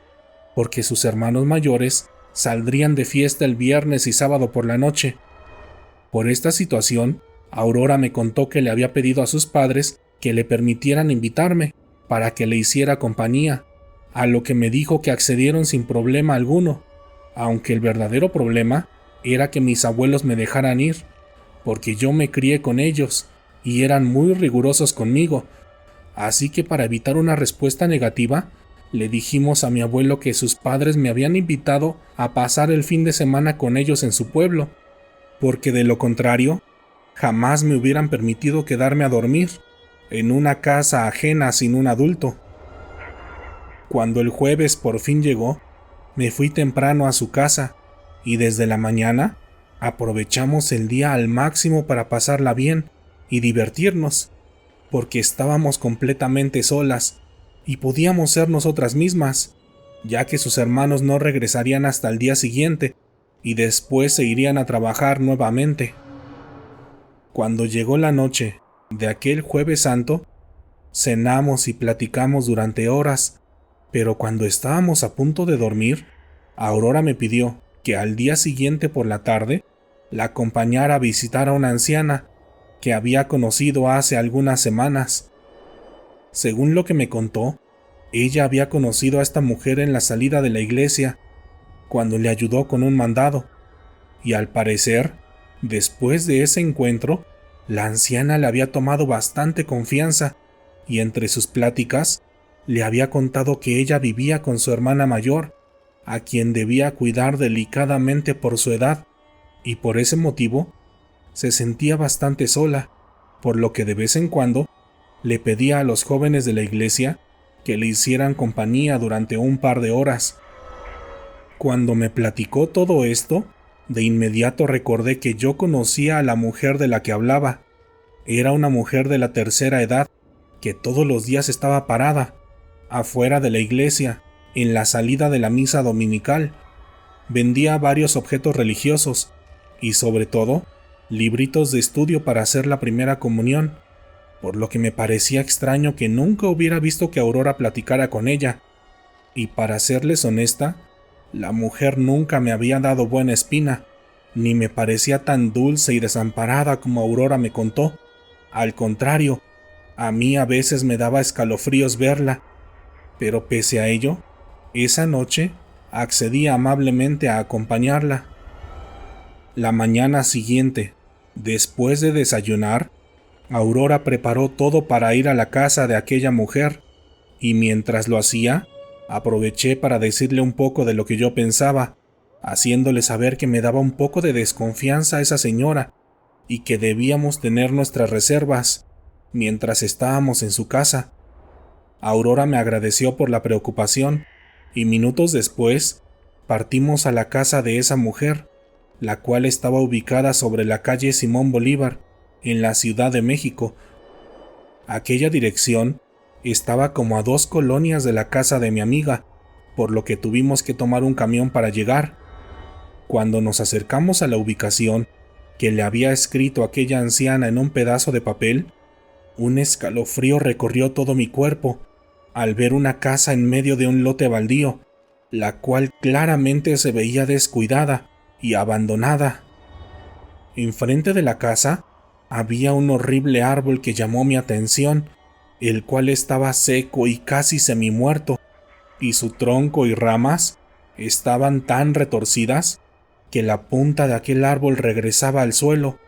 porque sus hermanos mayores saldrían de fiesta el viernes y sábado por la noche. Por esta situación, Aurora me contó que le había pedido a sus padres que le permitieran invitarme para que le hiciera compañía, a lo que me dijo que accedieron sin problema alguno, aunque el verdadero problema era que mis abuelos me dejaran ir, porque yo me crié con ellos y eran muy rigurosos conmigo, así que para evitar una respuesta negativa, le dijimos a mi abuelo que sus padres me habían invitado a pasar el fin de semana con ellos en su pueblo, porque de lo contrario, jamás me hubieran permitido quedarme a dormir en una casa ajena sin un adulto. Cuando el jueves por fin llegó, me fui temprano a su casa y desde la mañana aprovechamos el día al máximo para pasarla bien y divertirnos, porque estábamos completamente solas y podíamos ser nosotras mismas, ya que sus hermanos no regresarían hasta el día siguiente y después se irían a trabajar nuevamente. Cuando llegó la noche de aquel Jueves Santo, cenamos y platicamos durante horas, pero cuando estábamos a punto de dormir, Aurora me pidió que al día siguiente por la tarde la acompañara a visitar a una anciana que había conocido hace algunas semanas. Según lo que me contó, ella había conocido a esta mujer en la salida de la iglesia, cuando le ayudó con un mandado, y al parecer, después de ese encuentro, la anciana le había tomado bastante confianza, y entre sus pláticas, le había contado que ella vivía con su hermana mayor, a quien debía cuidar delicadamente por su edad, y por ese motivo, se sentía bastante sola, por lo que de vez en cuando le pedía a los jóvenes de la iglesia que le hicieran compañía durante un par de horas. Cuando me platicó todo esto, de inmediato recordé que yo conocía a la mujer de la que hablaba. Era una mujer de la tercera edad, que todos los días estaba parada, afuera de la iglesia, en la salida de la misa dominical. Vendía varios objetos religiosos, y sobre todo, libritos de estudio para hacer la primera comunión, por lo que me parecía extraño que nunca hubiera visto que Aurora platicara con ella. Y para serles honesta, la mujer nunca me había dado buena espina, ni me parecía tan dulce y desamparada como Aurora me contó. Al contrario, a mí a veces me daba escalofríos verla, pero pese a ello, esa noche accedí amablemente a acompañarla. La mañana siguiente, después de desayunar, Aurora preparó todo para ir a la casa de aquella mujer, y mientras lo hacía, aproveché para decirle un poco de lo que yo pensaba, haciéndole saber que me daba un poco de desconfianza a esa señora, y que debíamos tener nuestras reservas, mientras estábamos en su casa. Aurora me agradeció por la preocupación, y minutos después, partimos a la casa de esa mujer, la cual estaba ubicada sobre la calle Simón Bolívar, en la Ciudad de México. Aquella dirección estaba como a 2 colonias de la casa de mi amiga, por lo que tuvimos que tomar un camión para llegar. Cuando nos acercamos a la ubicación que le había escrito aquella anciana en un pedazo de papel, un escalofrío recorrió todo mi cuerpo al ver una casa en medio de un lote baldío, la cual claramente se veía descuidada y abandonada. Enfrente de la casa había un horrible árbol que llamó mi atención, el cual estaba seco y casi semimuerto, y su tronco y ramas estaban tan retorcidas que la punta de aquel árbol regresaba al suelo.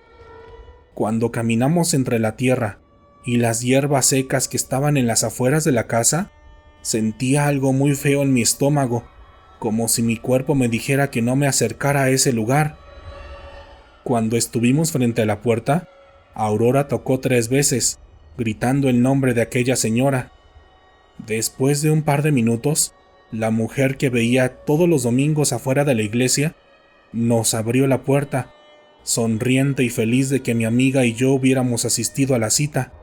Cuando caminamos entre la tierra y las hierbas secas que estaban en las afueras de la casa, sentía algo muy feo en mi estómago, como si mi cuerpo me dijera que no me acercara a ese lugar. Cuando estuvimos frente a la puerta, Aurora tocó 3 veces, gritando el nombre de aquella señora. Después de un par de minutos, la mujer que veía todos los domingos afuera de la iglesia nos abrió la puerta, sonriente y feliz de que mi amiga y yo hubiéramos asistido a la cita.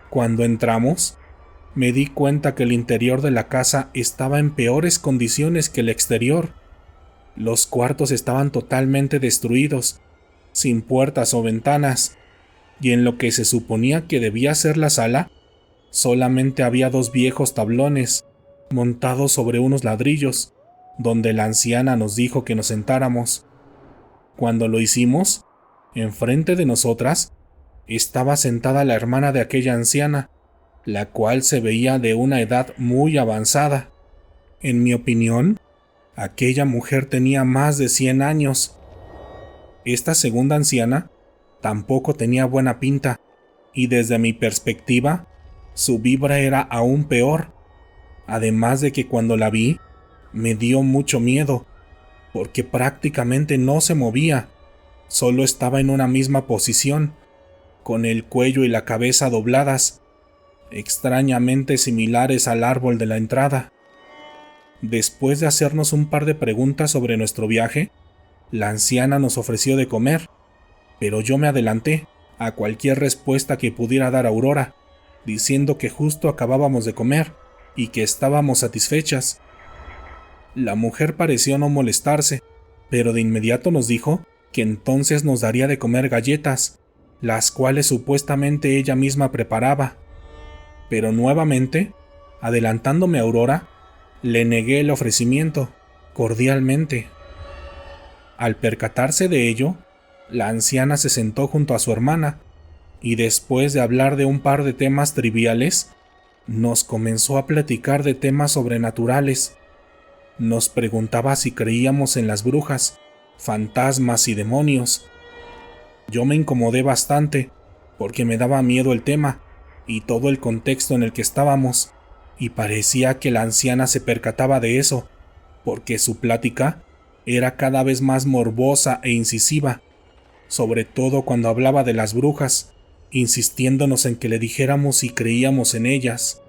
Cuando entramos, me di cuenta que el interior de la casa estaba en peores condiciones que el exterior. Los cuartos estaban totalmente destruidos, sin puertas o ventanas, y en lo que se suponía que debía ser la sala, solamente había 2 viejos tablones montados sobre unos ladrillos, donde la anciana nos dijo que nos sentáramos. Cuando lo hicimos, enfrente de nosotras estaba sentada la hermana de aquella anciana, la cual se veía de una edad muy avanzada. En mi opinión, aquella mujer tenía más de 100 años. Esta segunda anciana tampoco tenía buena pinta, y desde mi perspectiva, su vibra era aún peor, además de que cuando la vi, me dio mucho miedo, porque prácticamente no se movía, solo estaba en una misma posición, con el cuello y la cabeza dobladas, extrañamente similares al árbol de la entrada. Después de hacernos un par de preguntas sobre nuestro viaje, la anciana nos ofreció de comer, pero yo me adelanté a cualquier respuesta que pudiera dar Aurora, diciendo que justo acabábamos de comer y que estábamos satisfechas. La mujer pareció no molestarse, pero de inmediato nos dijo que entonces nos daría de comer galletas, las cuales supuestamente ella misma preparaba. Pero nuevamente, adelantándome a Aurora, le negué el ofrecimiento, cordialmente. Al percatarse de ello, la anciana se sentó junto a su hermana, y después de hablar de un par de temas triviales, nos comenzó a platicar de temas sobrenaturales. Nos preguntaba si creíamos en las brujas, fantasmas y demonios. Yo me incomodé bastante, porque me daba miedo el tema y todo el contexto en el que estábamos, y parecía que la anciana se percataba de eso, porque su plática era cada vez más morbosa e incisiva, sobre todo cuando hablaba de las brujas, insistiéndonos en que le dijéramos si creíamos en ellas.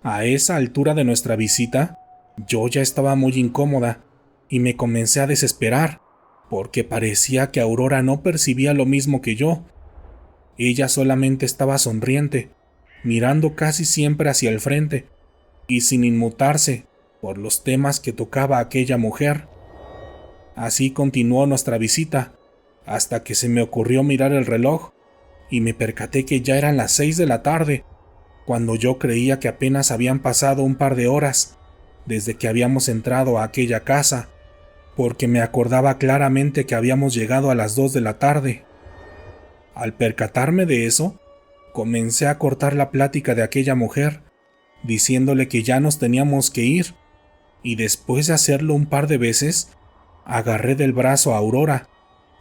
A esa altura de nuestra visita, Yo ya estaba muy incómoda y me comencé a desesperar, porque parecía que Aurora no percibía lo mismo que yo. Ella solamente estaba sonriente, mirando casi siempre hacia el frente, y sin inmutarse por los temas que tocaba aquella mujer. Así continuó nuestra visita, hasta que se me ocurrió mirar el reloj, y me percaté que ya eran las 6 de la tarde, cuando yo creía que apenas habían pasado un par de horas desde que habíamos entrado a aquella casa, porque me acordaba claramente que habíamos llegado a las 2 de la tarde. Al percatarme de eso, comencé a cortar la plática de aquella mujer, diciéndole que ya nos teníamos que ir, y después de hacerlo un par de veces, agarré del brazo a Aurora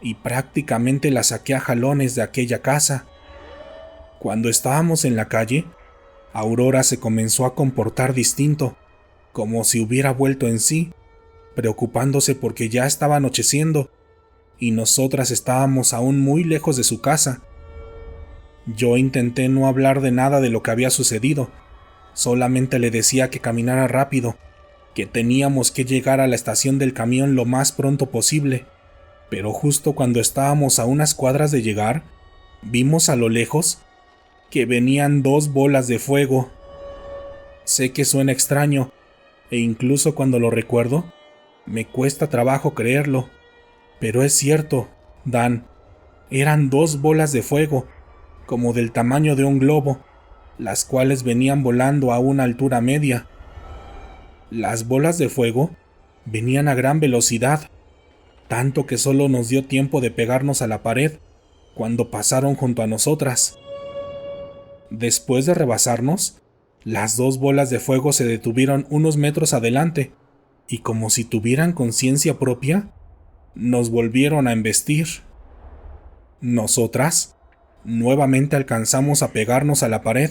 y prácticamente la saqué a jalones de aquella casa. Cuando estábamos en la calle, Aurora se comenzó a comportar distinto, como si hubiera vuelto en sí, preocupándose porque ya estaba anocheciendo y nosotras estábamos aún muy lejos de su casa. Yo intenté no hablar de nada de lo que había sucedido, solamente le decía que caminara rápido, que teníamos que llegar a la estación del camión lo más pronto posible, pero justo cuando estábamos a unas cuadras de llegar, vimos a lo lejos que venían 2 bolas de fuego. Sé que suena extraño, e incluso cuando lo recuerdo, me cuesta trabajo creerlo, pero es cierto, Dan, eran 2 bolas de fuego, como del tamaño de un globo, las cuales venían volando a una altura media. Las bolas de fuego venían a gran velocidad, tanto que solo nos dio tiempo de pegarnos a la pared cuando pasaron junto a nosotras. Después de rebasarnos, las 2 bolas de fuego se detuvieron unos metros adelante y, como si tuvieran conciencia propia, nos volvieron a embestir. Nosotras nuevamente alcanzamos a pegarnos a la pared,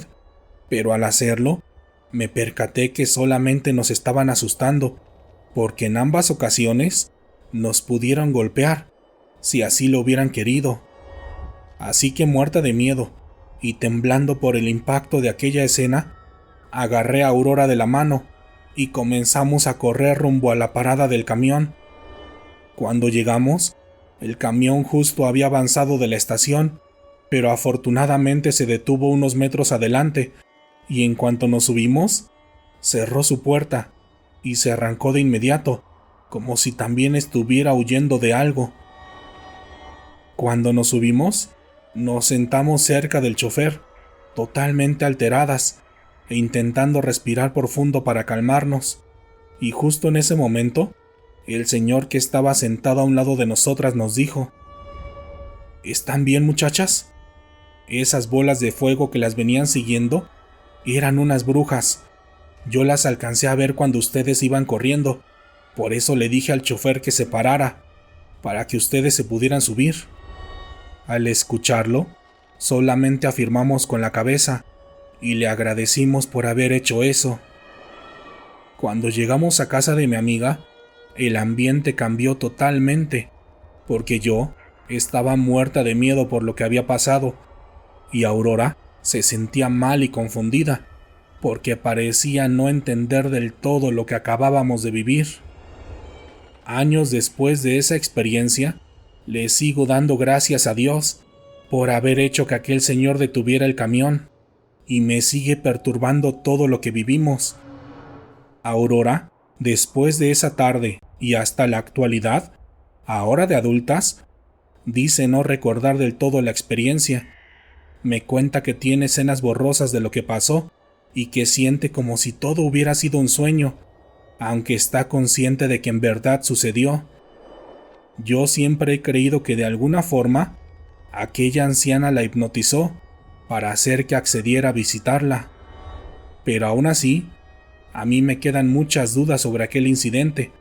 pero al hacerlo, me percaté que solamente nos estaban asustando, porque en ambas ocasiones nos pudieron golpear, si así lo hubieran querido. Así que, muerta de miedo y temblando por el impacto de aquella escena, agarré a Aurora de la mano y comenzamos a correr rumbo a la parada del camión. Cuando llegamos, el camión justo había avanzado de la estación, pero afortunadamente se detuvo unos metros adelante, y en cuanto nos subimos, cerró su puerta y se arrancó de inmediato, como si también estuviera huyendo de algo. Cuando nos subimos, nos sentamos cerca del chofer, totalmente alteradas, e intentando respirar profundo para calmarnos, y justo en ese momento, el señor que estaba sentado a un lado de nosotras nos dijo: ¿Están bien, muchachas? Esas bolas de fuego que las venían siguiendo eran unas brujas. Yo las alcancé a ver cuando ustedes iban corriendo, por eso le dije al chofer que se parara, para que ustedes se pudieran subir. Al escucharlo, solamente afirmamos con la cabeza y le agradecimos por haber hecho eso. Cuando llegamos a casa de mi amiga, el ambiente cambió totalmente, porque yo estaba muerta de miedo por lo que había pasado, y Aurora se sentía mal y confundida, porque parecía no entender del todo lo que acabábamos de vivir. Años después de esa experiencia, le sigo dando gracias a Dios por haber hecho que aquel señor detuviera el camión, y me sigue perturbando todo lo que vivimos. Aurora, después de esa tarde y hasta la actualidad, ahora de adultas, dice no recordar del todo la experiencia. Me cuenta que tiene escenas borrosas de lo que pasó y que siente como si todo hubiera sido un sueño, aunque está consciente de que en verdad sucedió. Yo siempre he creído que de alguna forma aquella anciana la hipnotizó para hacer que accediera a visitarla, pero aún así, a mí me quedan muchas dudas sobre aquel incidente.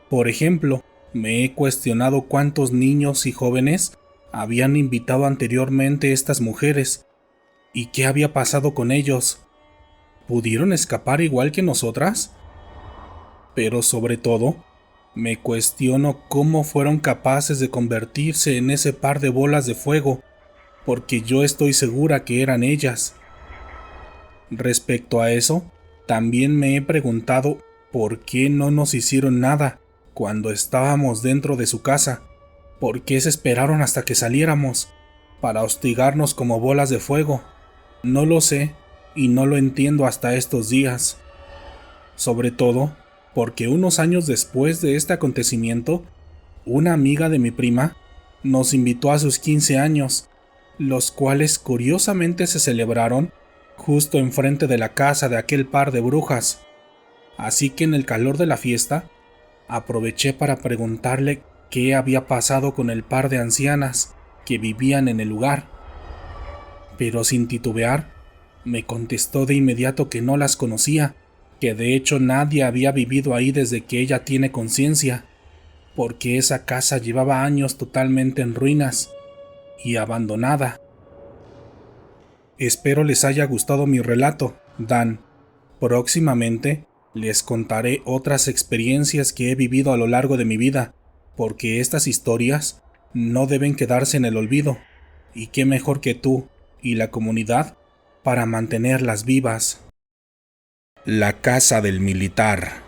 Por ejemplo, me he cuestionado cuántos niños y jóvenes habían invitado anteriormente estas mujeres, y qué había pasado con ellos. ¿Pudieron escapar igual que nosotras? Pero sobre todo, me cuestiono cómo fueron capaces de convertirse en ese par de bolas de fuego, porque yo estoy segura que eran ellas. Respecto a eso, también me he preguntado ¿Por qué no nos hicieron nada cuando estábamos dentro de su casa? ¿Por qué se esperaron hasta que saliéramos para hostigarnos como bolas de fuego? No lo sé y no lo entiendo hasta estos días. Sobre todo porque unos años después de este acontecimiento, una amiga de mi prima nos invitó a sus 15 años, los cuales curiosamente se celebraron justo enfrente de la casa de aquel par de brujas. Así que en el calor de la fiesta, aproveché para preguntarle qué había pasado con el par de ancianas que vivían en el lugar. Pero sin titubear, me contestó de inmediato que no las conocía, que de hecho nadie había vivido ahí desde que ella tiene conciencia, porque esa casa llevaba años totalmente en ruinas y abandonada. Espero les haya gustado mi relato, Dan. Próximamente les contaré otras experiencias que he vivido a lo largo de mi vida, porque estas historias no deben quedarse en el olvido, y qué mejor que tú y la comunidad para mantenerlas vivas. La casa del militar.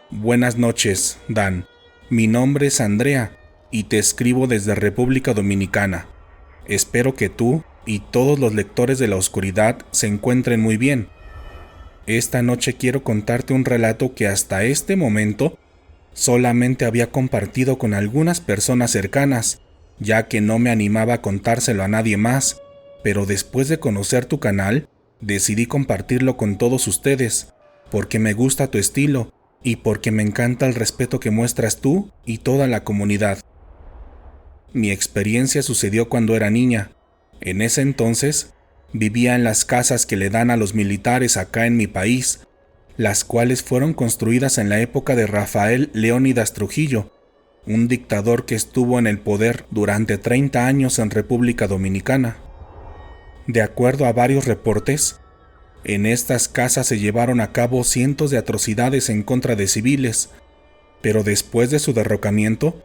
Buenas noches, Dan. Mi nombre es Andrea y te escribo desde República Dominicana. Espero que tú y todos los lectores de la oscuridad se encuentren muy bien. Esta noche quiero contarte un relato que hasta este momento solamente había compartido con algunas personas cercanas, ya que no me animaba a contárselo a nadie más, pero después de conocer tu canal, decidí compartirlo con todos ustedes, porque me gusta tu estilo y porque me encanta el respeto que muestras tú y toda la comunidad. Mi experiencia sucedió cuando era niña. En ese entonces, vivía en las casas que le dan a los militares acá en mi país, las cuales fueron construidas en la época de Rafael Leónidas Trujillo, un dictador que estuvo en el poder durante 30 años en República Dominicana. De acuerdo a varios reportes, en estas casas se llevaron a cabo cientos de atrocidades en contra de civiles, pero después de su derrocamiento,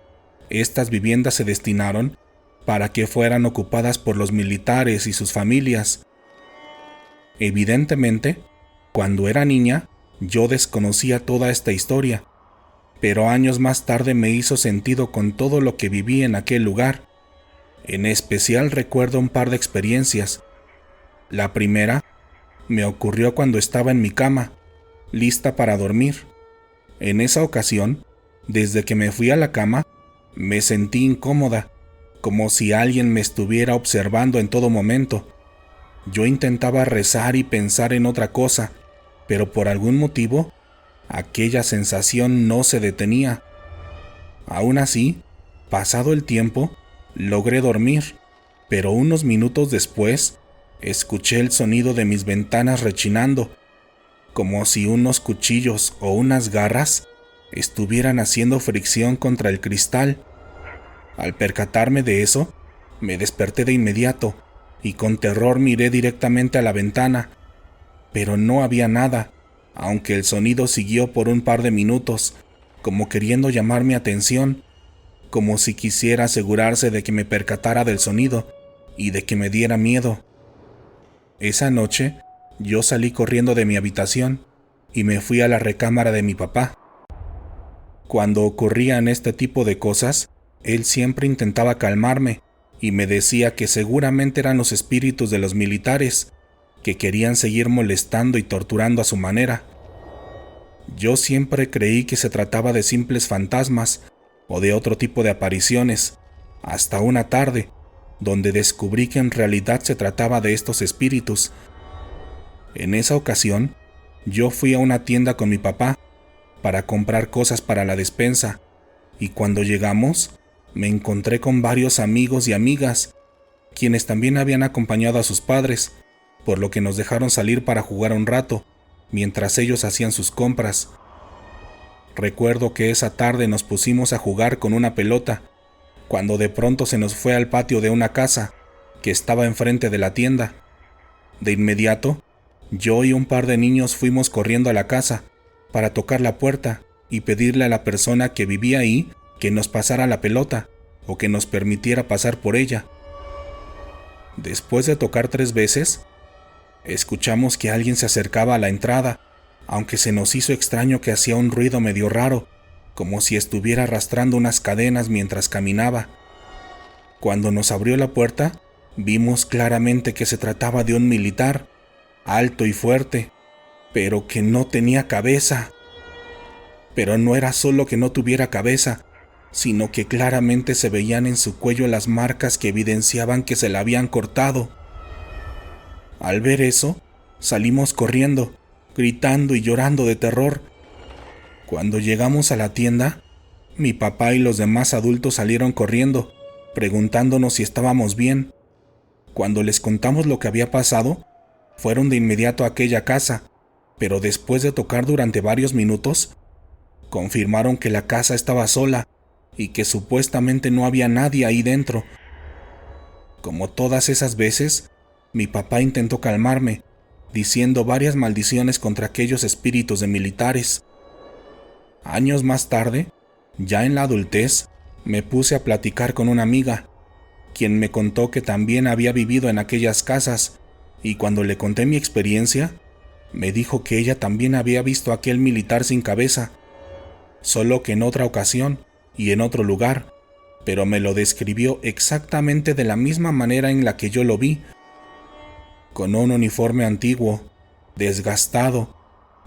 estas viviendas se destinaron para que fueran ocupadas por los militares y sus familias. Evidentemente, cuando era niña, yo desconocía toda esta historia, pero años más tarde me hizo sentido con todo lo que viví en aquel lugar. En especial recuerdo un par de experiencias. La primera me ocurrió cuando estaba en mi cama, lista para dormir. En esa ocasión, desde que me fui a la cama, me sentí incómoda, como si alguien me estuviera observando en todo momento. Yo intentaba rezar y pensar en otra cosa, pero por algún motivo, aquella sensación no se detenía. Aún así, pasado el tiempo, logré dormir, pero unos minutos después, escuché el sonido de mis ventanas rechinando, como si unos cuchillos o unas garras estuvieran haciendo fricción contra el cristal. Al percatarme de eso, me desperté de inmediato y con terror miré directamente a la ventana, pero no había nada, aunque el sonido siguió por un par de minutos, como queriendo llamar mi atención, como si quisiera asegurarse de que me percatara del sonido y de que me diera miedo. Esa noche, yo salí corriendo de mi habitación y me fui a la recámara de mi papá. Cuando ocurrían este tipo de cosas, él siempre intentaba calmarme y me decía que seguramente eran los espíritus de los militares, que querían seguir molestando y torturando a su manera. Yo siempre creí que se trataba de simples fantasmas o de otro tipo de apariciones, hasta una tarde, donde descubrí que en realidad se trataba de estos espíritus. En esa ocasión, yo fui a una tienda con mi papá para comprar cosas para la despensa, y cuando llegamos, me encontré con varios amigos y amigas, quienes también habían acompañado a sus padres, por lo que nos dejaron salir para jugar un rato, mientras ellos hacían sus compras. Recuerdo que esa tarde nos pusimos a jugar con una pelota, cuando de pronto se nos fue al patio de una casa, que estaba enfrente de la tienda. De inmediato, yo y un par de niños fuimos corriendo a la casa, para tocar la puerta y pedirle a la persona que vivía ahí que nos pasara la pelota o que nos permitiera pasar por ella. Después de tocar 3 veces, escuchamos que alguien se acercaba a la entrada aunque se nos hizo extraño que hacía un ruido medio raro, como si estuviera arrastrando unas cadenas mientras caminaba. Cuando nos abrió la puerta, vimos claramente que se trataba de un militar, alto y fuerte, pero que no tenía cabeza. Pero no era solo que no tuviera cabeza, sino que claramente se veían en su cuello las marcas que evidenciaban que se la habían cortado. Al ver eso, salimos corriendo, gritando y llorando de terror. Cuando llegamos a la tienda, mi papá y los demás adultos salieron corriendo, preguntándonos si estábamos bien. Cuando les contamos lo que había pasado, fueron de inmediato a aquella casa, pero después de tocar durante varios minutos, confirmaron que la casa estaba sola y que supuestamente no había nadie ahí dentro. Como todas esas veces, mi papá intentó calmarme, diciendo varias maldiciones contra aquellos espíritus de militares. Años más tarde, ya en la adultez, me puse a platicar con una amiga, quien me contó que también había vivido en aquellas casas, y cuando le conté mi experiencia, me dijo que ella también había visto a aquel militar sin cabeza, solo que en otra ocasión y en otro lugar, pero me lo describió exactamente de la misma manera en la que yo lo vi, con un uniforme antiguo, desgastado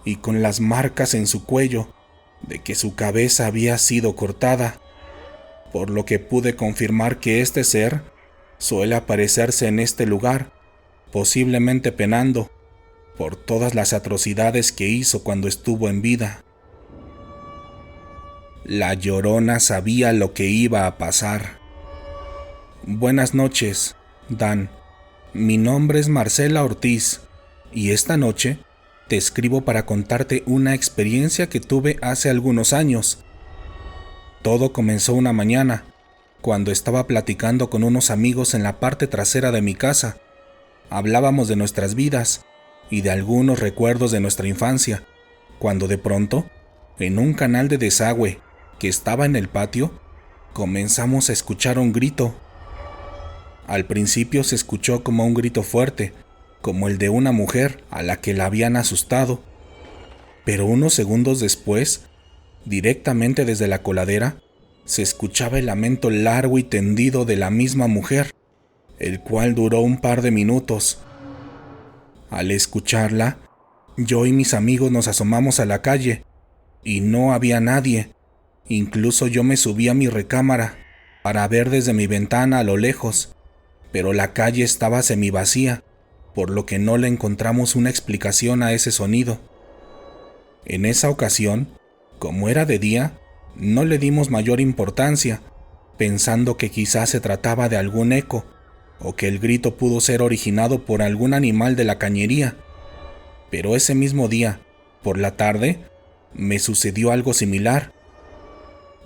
y con las marcas en su cuello de que su cabeza había sido cortada, por lo que pude confirmar que este ser suele aparecerse en este lugar, posiblemente penando por todas las atrocidades que hizo cuando estuvo en vida. La Llorona sabía lo que iba a pasar. Buenas noches, Dan. Mi nombre es Marcela Ortiz y esta noche te escribo para contarte una experiencia que tuve hace algunos años. Todo comenzó una mañana, cuando estaba platicando con unos amigos en la parte trasera de mi casa. Hablábamos de nuestras vidas y de algunos recuerdos de nuestra infancia, cuando de pronto, en un canal de desagüe que estaba en el patio, comenzamos a escuchar un grito. Al principio se escuchó como un grito fuerte, como el de una mujer a la que la habían asustado, pero unos segundos después, directamente desde la coladera, se escuchaba el lamento largo y tendido de la misma mujer, el cual duró un par de minutos. Al escucharla, yo y mis amigos nos asomamos a la calle, y no había nadie. Incluso yo me subí a mi recámara para ver desde mi ventana a lo lejos, pero la calle estaba semivacía, por lo que no le encontramos una explicación a ese sonido. En esa ocasión, como era de día, no le dimos mayor importancia, pensando que quizás se trataba de algún eco, o que el grito pudo ser originado por algún animal de la cañería. Pero ese mismo día, por la tarde, me sucedió algo similar.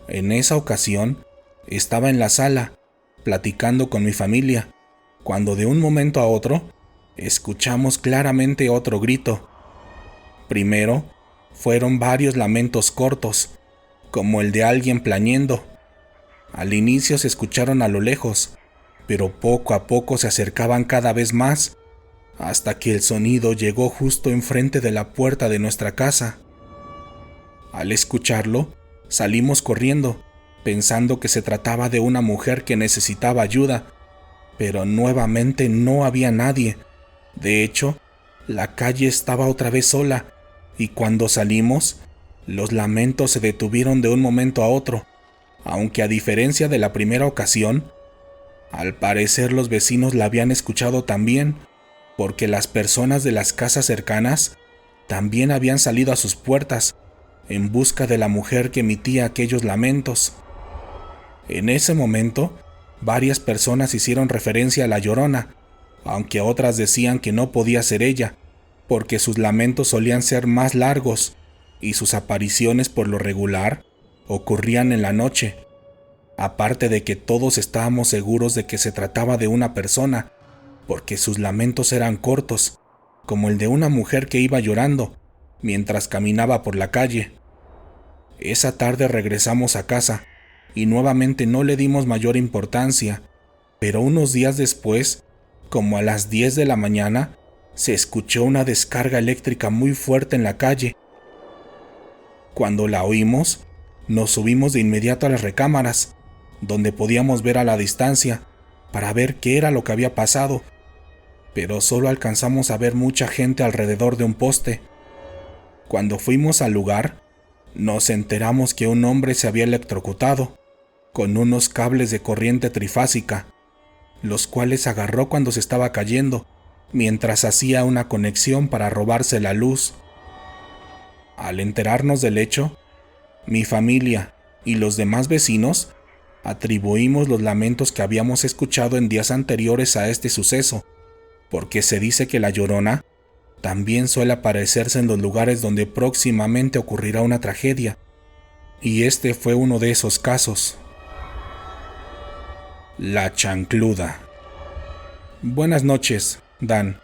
En esa ocasión, estaba en la sala, platicando con mi familia, cuando de un momento a otro, escuchamos claramente otro grito. Primero, fueron varios lamentos cortos, como el de alguien plañendo. Al inicio se escucharon a lo lejos, pero poco a poco se acercaban cada vez más, hasta que el sonido llegó justo enfrente de la puerta de nuestra casa. Al escucharlo, salimos corriendo, pensando que se trataba de una mujer que necesitaba ayuda, pero nuevamente no había nadie. De hecho, la calle estaba otra vez sola, y cuando salimos, los lamentos se detuvieron de un momento a otro, aunque a diferencia de la primera ocasión, al parecer los vecinos la habían escuchado también, porque las personas de las casas cercanas también habían salido a sus puertas en busca de la mujer que emitía aquellos lamentos. En ese momento, varias personas hicieron referencia a la Llorona, aunque otras decían que no podía ser ella, porque sus lamentos solían ser más largos y sus apariciones por lo regular ocurrían en la noche. Aparte de que todos estábamos seguros de que se trataba de una persona, porque sus lamentos eran cortos, como el de una mujer que iba llorando mientras caminaba por la calle. Esa tarde regresamos a casa y nuevamente no le dimos mayor importancia, pero unos días después, como a las 10 de la mañana, se escuchó una descarga eléctrica muy fuerte en la calle Cuando la oímos, nos subimos de inmediato a las recámaras, donde podíamos ver a la distancia, para ver qué era lo que había pasado, pero solo alcanzamos a ver mucha gente alrededor de un poste. Cuando fuimos al lugar, nos enteramos que un hombre se había electrocutado con unos cables de corriente trifásica, los cuales agarró cuando se estaba cayendo, mientras hacía una conexión para robarse la luz. Al enterarnos del hecho, mi familia y los demás vecinos atribuimos los lamentos que habíamos escuchado en días anteriores a este suceso, porque se dice que la Llorona también suele aparecerse en los lugares donde próximamente ocurrirá una tragedia, y este fue uno de esos casos. La Chancluda. Buenas noches, Dan.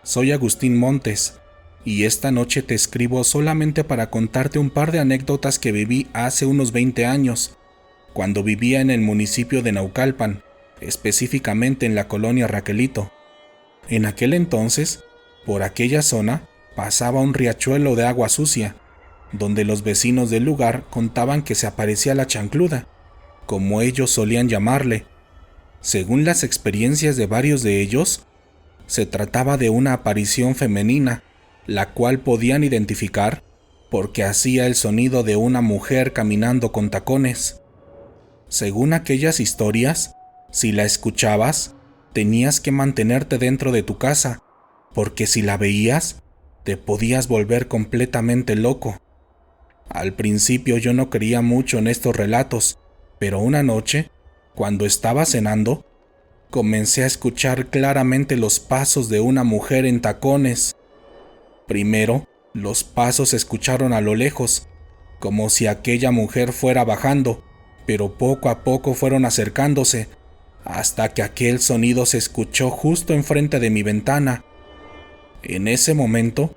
Soy Agustín Montes, y esta noche te escribo solamente para contarte un par de anécdotas que viví hace unos 20 años, cuando vivía en el municipio de Naucalpan, específicamente en la colonia Raquelito. En aquel entonces, por aquella zona, pasaba un riachuelo de agua sucia, donde los vecinos del lugar contaban que se aparecía la chancluda, como ellos solían llamarle. Según las experiencias de varios de ellos, se trataba de una aparición femenina, la cual podían identificar porque hacía el sonido de una mujer caminando con tacones. Según aquellas historias, si la escuchabas, tenías que mantenerte dentro de tu casa, porque si la veías, te podías volver completamente loco. Al principio yo no creía mucho en estos relatos, pero una noche, cuando estaba cenando, comencé a escuchar claramente los pasos de una mujer en tacones. Primero, los pasos se escucharon a lo lejos, como si aquella mujer fuera bajando, pero poco a poco fueron acercándose, hasta que aquel sonido se escuchó justo enfrente de mi ventana. En ese momento,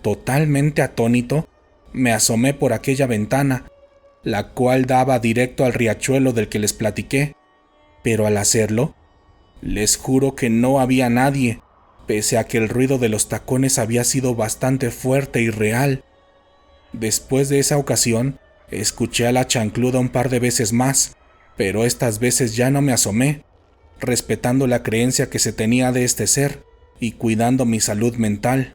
totalmente atónito, me asomé por aquella ventana, la cual daba directo al riachuelo del que les platiqué, pero al hacerlo, les juro que no había nadie, pese a que el ruido de los tacones había sido bastante fuerte y real. Después de esa ocasión, escuché a la chancluda un par de veces más, pero estas veces ya no me asomé, respetando la creencia que se tenía de este ser y cuidando mi salud mental.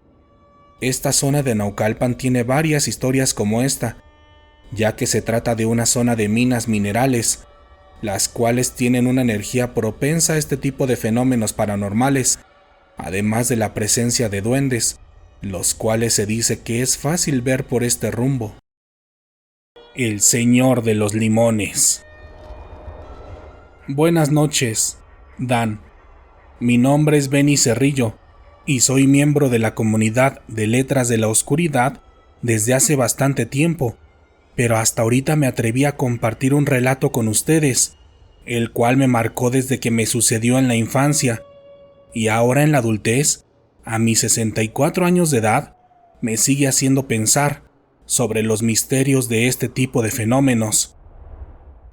Esta zona de Naucalpan tiene varias historias como esta, ya que se trata de una zona de minas minerales, las cuales tienen una energía propensa a este tipo de fenómenos paranormales, además de la presencia de duendes, los cuales se dice que es fácil ver por este rumbo. El Señor de los Limones. Buenas noches, Dan. Mi nombre es Benny Cerrillo, y soy miembro de la comunidad de Letras de la Oscuridad desde hace bastante tiempo, pero hasta ahorita me atreví a compartir un relato con ustedes, el cual me marcó desde que me sucedió en la infancia, y ahora en la adultez, a mis 64 años de edad, me sigue haciendo pensar sobre los misterios de este tipo de fenómenos.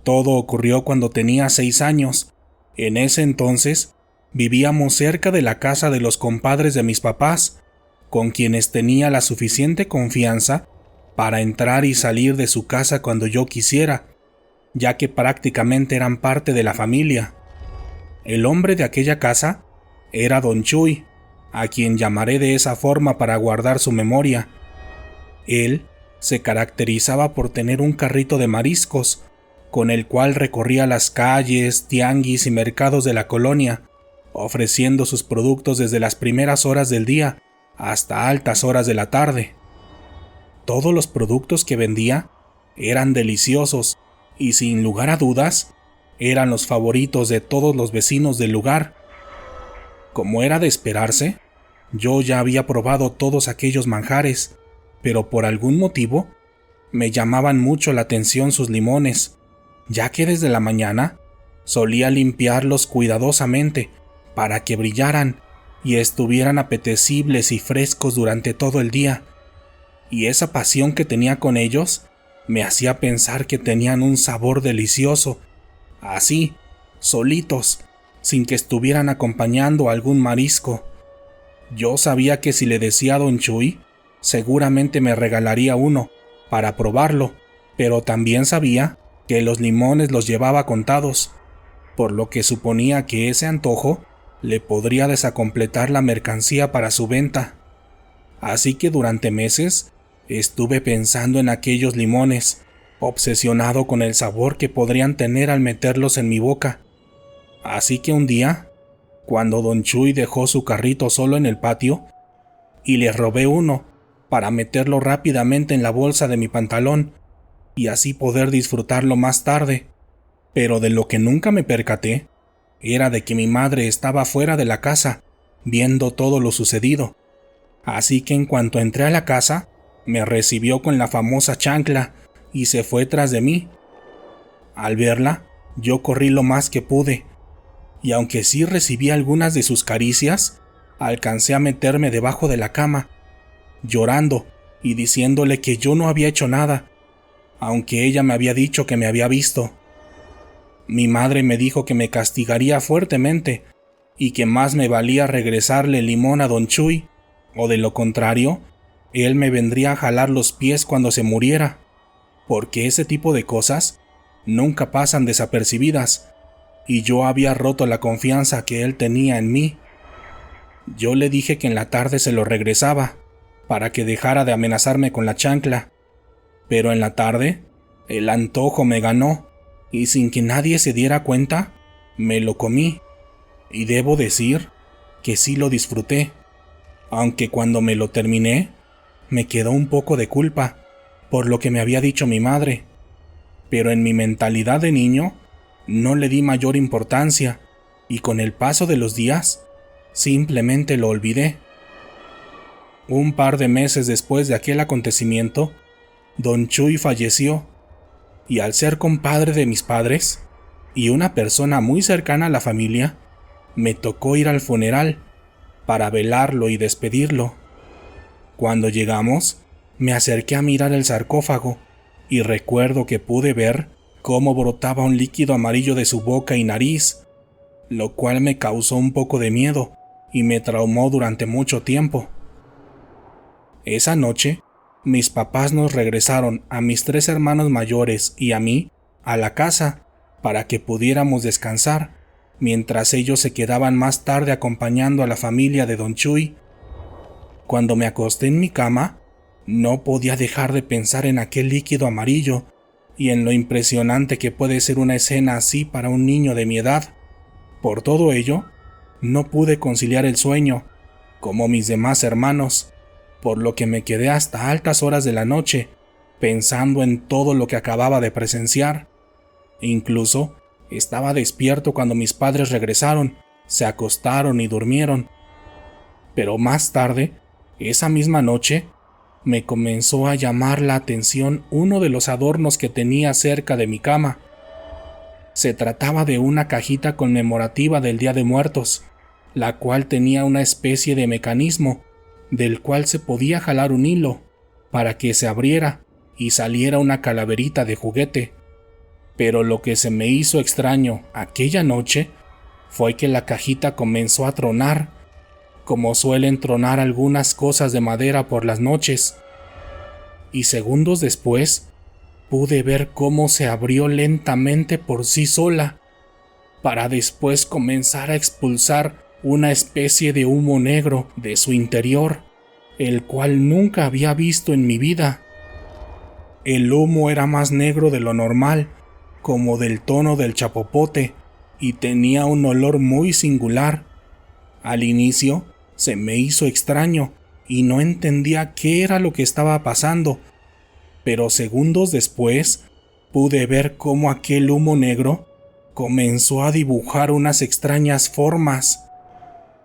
Todo ocurrió cuando tenía 6 años. En ese entonces, vivíamos cerca de la casa de los compadres de mis papás, con quienes tenía la suficiente confianza para entrar y salir de su casa cuando yo quisiera, ya que prácticamente eran parte de la familia. El hombre de aquella casa era Don Chuy, a quien llamaré de esa forma para guardar su memoria. Él se caracterizaba por tener un carrito de mariscos, con el cual recorría las calles, tianguis y mercados de la colonia, ofreciendo sus productos desde las primeras horas del día hasta altas horas de la tarde. Todos los productos que vendía eran deliciosos y sin lugar a dudas eran los favoritos de todos los vecinos del lugar. Como era de esperarse, yo ya había probado todos aquellos manjares, pero por algún motivo me llamaban mucho la atención sus limones, ya que desde la mañana solía limpiarlos cuidadosamente para que brillaran y estuvieran apetecibles y frescos durante todo el día. Y esa pasión que tenía con ellos me hacía pensar que tenían un sabor delicioso, así, solitos, sin que estuvieran acompañando algún marisco. Yo sabía que si le decía a Don Chuy, seguramente me regalaría uno, para probarlo, pero también sabía que los limones los llevaba contados, por lo que suponía que ese antojo le podría desacompletar la mercancía para su venta. Así que durante meses estuve pensando en aquellos limones, obsesionado con el sabor que podrían tener al meterlos en mi boca. Así que un día, cuando Don Chuy dejó su carrito solo en el patio, y le robé uno para meterlo rápidamente en la bolsa de mi pantalón y así poder disfrutarlo más tarde. Pero de lo que nunca me percaté era de que mi madre estaba fuera de la casa, viendo todo lo sucedido. Así que en cuanto entré a la casa, me recibió con la famosa chancla y se fue tras de mí. Al verla, yo corrí lo más que pude, y aunque sí recibí algunas de sus caricias, alcancé a meterme debajo de la cama, llorando y diciéndole que yo no había hecho nada, aunque ella me había dicho que me había visto. Mi madre me dijo que me castigaría fuertemente y que más me valía regresarle el limón a Don Chuy, o de lo contrario, él me vendría a jalar los pies cuando se muriera, porque ese tipo de cosas nunca pasan desapercibidas, y yo había roto la confianza que él tenía en mí. Yo le dije que en la tarde se lo regresaba, para que dejara de amenazarme con la chancla, pero en la tarde el antojo me ganó, y sin que nadie se diera cuenta, me lo comí, y debo decir que sí lo disfruté, aunque cuando me lo terminé, me quedó un poco de culpa por lo que me había dicho mi madre, pero en mi mentalidad de niño no le di mayor importancia, y con el paso de los días, simplemente lo olvidé. Un par de meses después de aquel acontecimiento, Don Chuy falleció, y al ser compadre de mis padres, y una persona muy cercana a la familia, me tocó ir al funeral para velarlo y despedirlo. Cuando llegamos, me acerqué a mirar el sarcófago, y recuerdo que pude ver cómo brotaba un líquido amarillo de su boca y nariz, lo cual me causó un poco de miedo y me traumó durante mucho tiempo. Esa noche, mis papás nos regresaron a mis 3 hermanos mayores y a mí a la casa para que pudiéramos descansar, mientras ellos se quedaban más tarde acompañando a la familia de Don Chuy. Cuando me acosté en mi cama, no podía dejar de pensar en aquel líquido amarillo y en lo impresionante que puede ser una escena así para un niño de mi edad. Por todo ello, no pude conciliar el sueño, como mis demás hermanos, por lo que me quedé hasta altas horas de la noche, pensando en todo lo que acababa de presenciar. Incluso, estaba despierto cuando mis padres regresaron, se acostaron y durmieron. Pero más tarde, esa misma noche, me comenzó a llamar la atención uno de los adornos que tenía cerca de mi cama. Se trataba de una cajita conmemorativa del Día de Muertos, la cual tenía una especie de mecanismo del cual se podía jalar un hilo para que se abriera y saliera una calaverita de juguete. Pero lo que se me hizo extraño aquella noche fue que la cajita comenzó a tronar, como suelen tronar algunas cosas de madera por las noches, y segundos después pude ver cómo se abrió lentamente por sí sola, para después comenzar a expulsar una especie de humo negro de su interior, el cual nunca había visto en mi vida. El humo era más negro de lo normal, como del tono del chapopote, y tenía un olor muy singular. Al inicio se me hizo extraño y no entendía qué era lo que estaba pasando, pero segundos después pude ver cómo aquel humo negro comenzó a dibujar unas extrañas formas.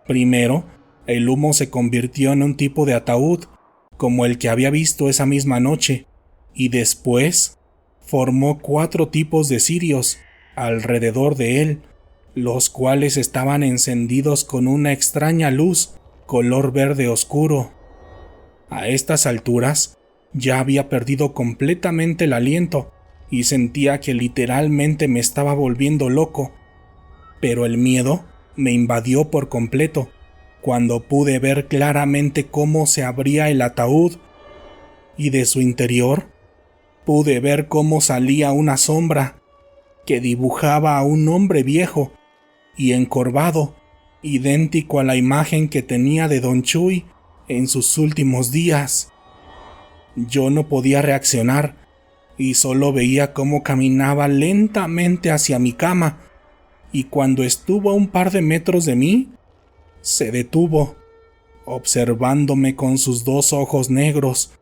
Primero, el humo se convirtió en un tipo de ataúd, como el que había visto esa misma noche, y después formó 4 tipos de cirios alrededor de él, los cuales estaban encendidos con una extraña luz color verde oscuro. A estas alturas, ya había perdido completamente el aliento y sentía que literalmente me estaba volviendo loco, pero el miedo me invadió por completo cuando pude ver claramente cómo se abría el ataúd y de su interior pude ver cómo salía una sombra que dibujaba a un hombre viejo y encorvado, idéntico a la imagen que tenía de Don Chuy en sus últimos días. Yo no podía reaccionar y solo veía cómo caminaba lentamente hacia mi cama, y cuando estuvo a un par de metros de mí, se detuvo, observándome con sus 2 ojos negros,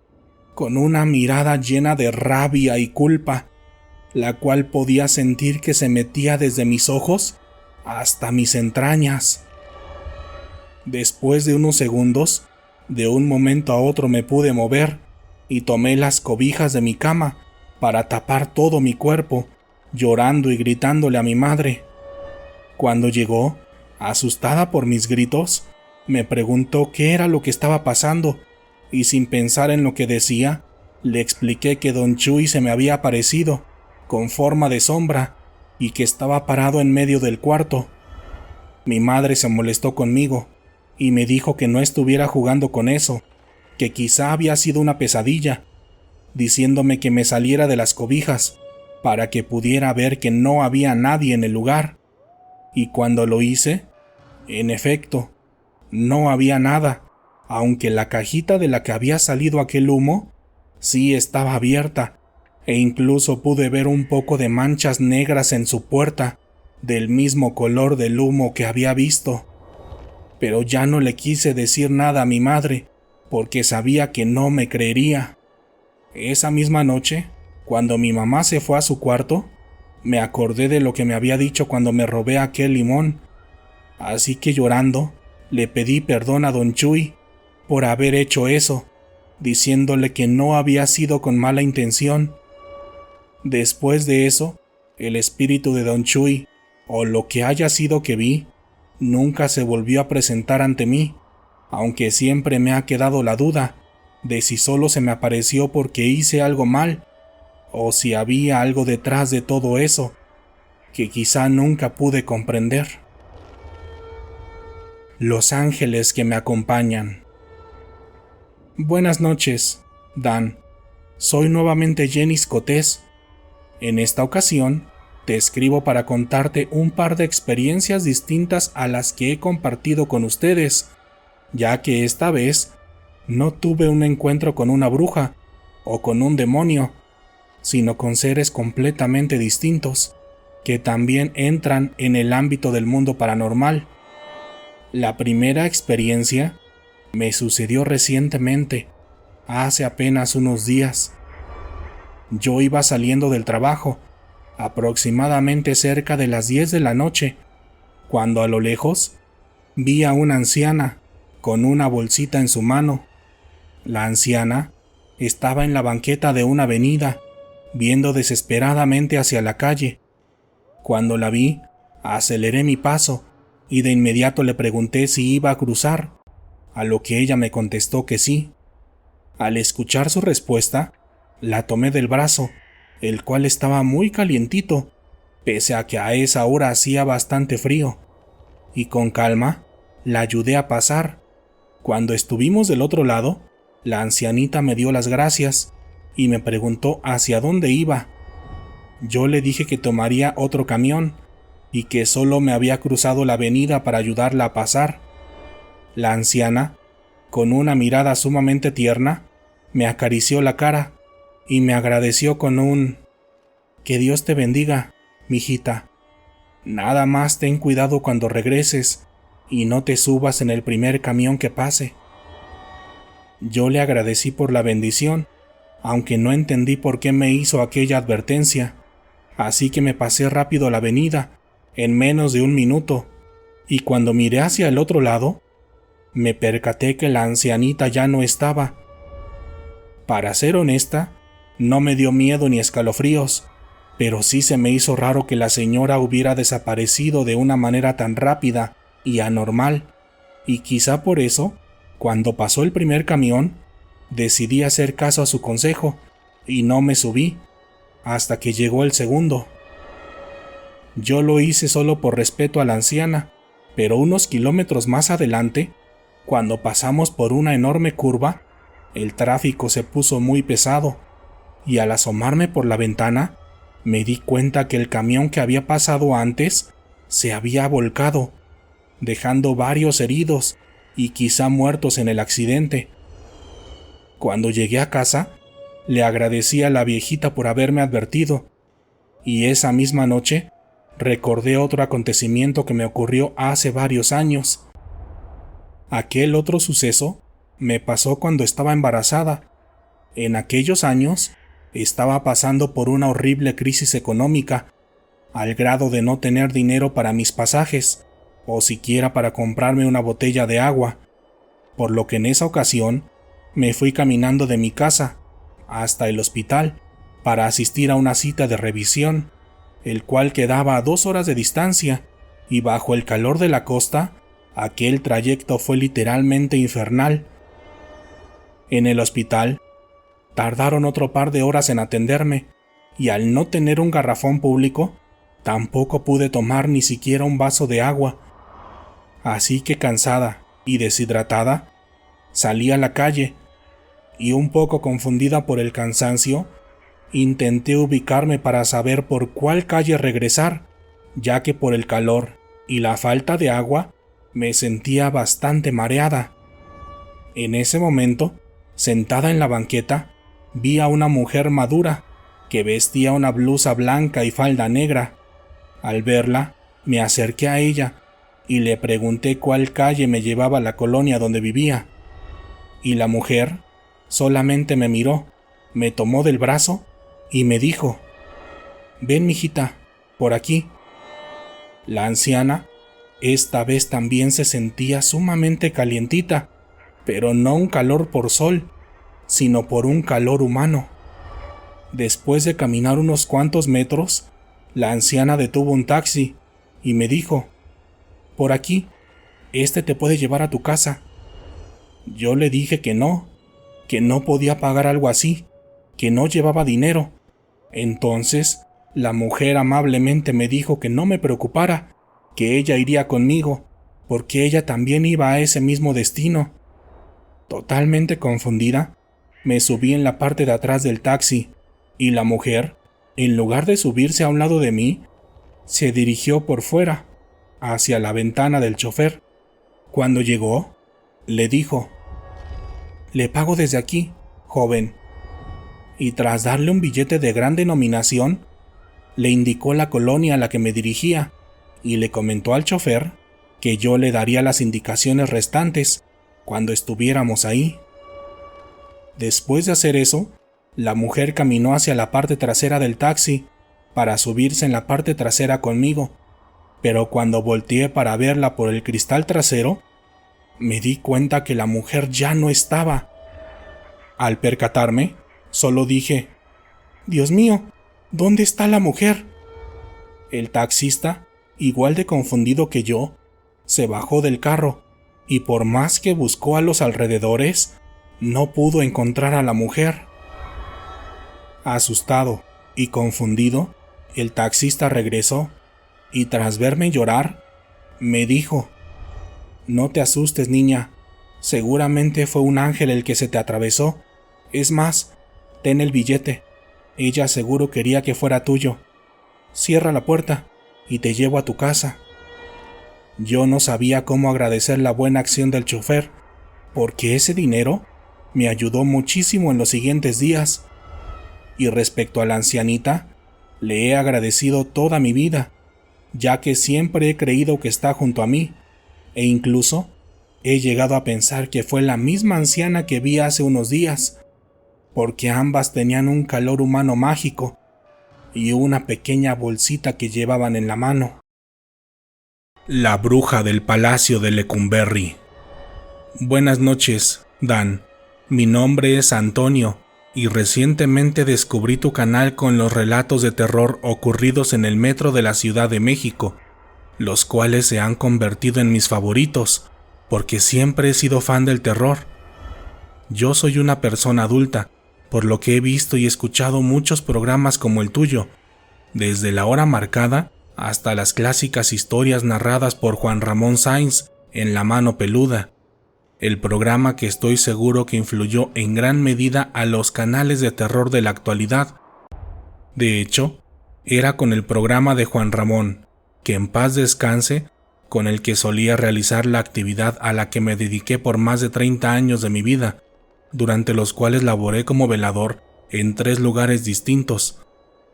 con una mirada llena de rabia y culpa, la cual podía sentir que se metía desde mis ojos hasta mis entrañas. Después de unos segundos, de un momento a otro me pude mover y tomé las cobijas de mi cama para tapar todo mi cuerpo, llorando y gritándole a mi madre. Cuando llegó, asustada por mis gritos, me preguntó qué era lo que estaba pasando, y sin pensar en lo que decía, le expliqué que Don Chuy se me había aparecido, con forma de sombra, y que estaba parado en medio del cuarto. Mi madre se molestó conmigo, y me dijo que no estuviera jugando con eso, que quizá había sido una pesadilla, diciéndome que me saliera de las cobijas, para que pudiera ver que no había nadie en el lugar. Y cuando lo hice, en efecto, no había nada, aunque la cajita de la que había salido aquel humo sí estaba abierta, e incluso pude ver un poco de manchas negras en su puerta, del mismo color del humo que había visto. Pero ya no le quise decir nada a mi madre, porque sabía que no me creería. Esa misma noche, cuando mi mamá se fue a su cuarto, me acordé de lo que me había dicho cuando me robé aquel limón, así que llorando, le pedí perdón a Don Chuy por haber hecho eso, diciéndole que no había sido con mala intención. Después de eso, el espíritu de Don Chuy, o lo que haya sido que vi, nunca se volvió a presentar ante mí, aunque siempre me ha quedado la duda de si solo se me apareció porque hice algo mal, o si había algo detrás de todo eso, que quizá nunca pude comprender. Los ángeles que me acompañan. Buenas noches, Dan. Soy nuevamente Jenis Cotés. En esta ocasión, te escribo para contarte un par de experiencias distintas a las que he compartido con ustedes, ya que esta vez no tuve un encuentro con una bruja o con un demonio, sino con seres completamente distintos, que también entran en el ámbito del mundo paranormal. La primera experiencia me sucedió recientemente, hace apenas unos días. Yo iba saliendo del trabajo, aproximadamente cerca de las 10 de la noche, cuando a lo lejos vi a una anciana con una bolsita en su mano. La anciana estaba en la banqueta de una avenida, viendo desesperadamente hacia la calle. Cuando la vi, aceleré mi paso y de inmediato le pregunté si iba a cruzar, a lo que ella me contestó que sí. Al escuchar su respuesta, la tomé del brazo, el cual estaba muy calientito, pese a que a esa hora hacía bastante frío, y con calma la ayudé a pasar. Cuando estuvimos del otro lado, la ancianita me dio las gracias y me preguntó hacia dónde iba. Yo le dije que tomaría otro camión y que solo me había cruzado la avenida para ayudarla a pasar. La anciana, con una mirada sumamente tierna, me acarició la cara y me agradeció con un «Que Dios te bendiga, mijita. Nada más ten cuidado cuando regreses y no te subas en el primer camión que pase». Yo le agradecí por la bendición, aunque no entendí por qué me hizo aquella advertencia, así que me pasé rápido la avenida, en menos de un minuto, y cuando miré hacia el otro lado, me percaté que la ancianita ya no estaba. Para ser honesta, no me dio miedo ni escalofríos, pero sí se me hizo raro que la señora hubiera desaparecido de una manera tan rápida y anormal, y quizá por eso, cuando pasó el primer camión, decidí hacer caso a su consejo y no me subí, hasta que llegó el segundo. Yo lo hice solo por respeto a la anciana, pero unos kilómetros más adelante, cuando pasamos por una enorme curva, el tráfico se puso muy pesado, y al asomarme por la ventana, me di cuenta que el camión que había pasado antes se había volcado, dejando varios heridos y quizá muertos en el accidente. Cuando llegué a casa, le agradecí a la viejita por haberme advertido, y esa misma noche recordé otro acontecimiento que me ocurrió hace varios años. Aquel otro suceso me pasó cuando estaba embarazada. En aquellos años estaba pasando por una horrible crisis económica, al grado de no tener dinero para mis pasajes, o siquiera para comprarme una botella de agua, por lo que en esa ocasión me fui caminando de mi casa hasta el hospital para asistir a una cita de revisión, el cual quedaba a 2 horas de distancia, y bajo el calor de la costa, aquel trayecto fue literalmente infernal. En el hospital, tardaron otro par de horas en atenderme, y al no tener un garrafón público, tampoco pude tomar ni siquiera un vaso de agua. Así que cansada y deshidratada, salí a la calle, y un poco confundida por el cansancio, intenté ubicarme para saber por cuál calle regresar, ya que por el calor y la falta de agua me sentía bastante mareada. En ese momento, sentada en la banqueta, vi a una mujer madura que vestía una blusa blanca y falda negra. Al verla, me acerqué a ella y le pregunté cuál calle me llevaba a la colonia donde vivía. Y la mujer solamente me miró, me tomó del brazo y me dijo: «Ven, mijita, por aquí». La anciana esta vez también se sentía sumamente calientita, pero no un calor por sol, sino por un calor humano. Después de caminar unos cuantos metros, la anciana detuvo un taxi y me dijo: «Por aquí, este te puede llevar a tu casa». Yo le dije que no podía pagar algo así, que no llevaba dinero. Entonces, la mujer amablemente me dijo que no me preocupara, que ella iría conmigo, porque ella también iba a ese mismo destino. Totalmente confundida, me subí en la parte de atrás del taxi, y la mujer, en lugar de subirse a un lado de mí, se dirigió por fuera, hacia la ventana del chofer. Cuando llegó, le dijo: «Le pago desde aquí, joven». Y tras darle un billete de gran denominación, le indicó la colonia a la que me dirigía y le comentó al chofer que yo le daría las indicaciones restantes cuando estuviéramos ahí. Después de hacer eso, la mujer caminó hacia la parte trasera del taxi para subirse en la parte trasera conmigo, pero cuando volteé para verla por el cristal trasero, me di cuenta que la mujer ya no estaba. Al percatarme, solo dije: «Dios mío, ¿dónde está la mujer?». El taxista, igual de confundido que yo, se bajó del carro y por más que buscó a los alrededores, no pudo encontrar a la mujer. Asustado y confundido, el taxista regresó y tras verme llorar, me dijo: «No te asustes, niña, seguramente fue un ángel el que se te atravesó. Es más, ten el billete, ella seguro quería que fuera tuyo. Cierra la puerta y te llevo a tu casa». Yo no sabía cómo agradecer la buena acción del chofer, porque ese dinero me ayudó muchísimo en los siguientes días. Y respecto a la ancianita, le he agradecido toda mi vida, ya que siempre he creído que está junto a mí, e incluso he llegado a pensar que fue la misma anciana que vi hace unos días, porque ambas tenían un calor humano mágico y una pequeña bolsita que llevaban en la mano. La bruja del Palacio de Lecumberri. Buenas noches, Dan. Mi nombre es Antonio y recientemente descubrí tu canal con los relatos de terror ocurridos en el metro de la Ciudad de México, los cuales se han convertido en mis favoritos, porque siempre he sido fan del terror. Yo soy una persona adulta, por lo que he visto y escuchado muchos programas como el tuyo, desde La Hora Marcada hasta las clásicas historias narradas por Juan Ramón Sáenz en La Mano Peluda. el programa que estoy seguro que influyó en gran medida a los canales de terror de la actualidad. De hecho, era con el programa de Juan Ramón, que en paz descanse, con el que solía realizar la actividad a la que me dediqué por más de 30 años de mi vida, durante los cuales laboré como velador en 3 lugares distintos,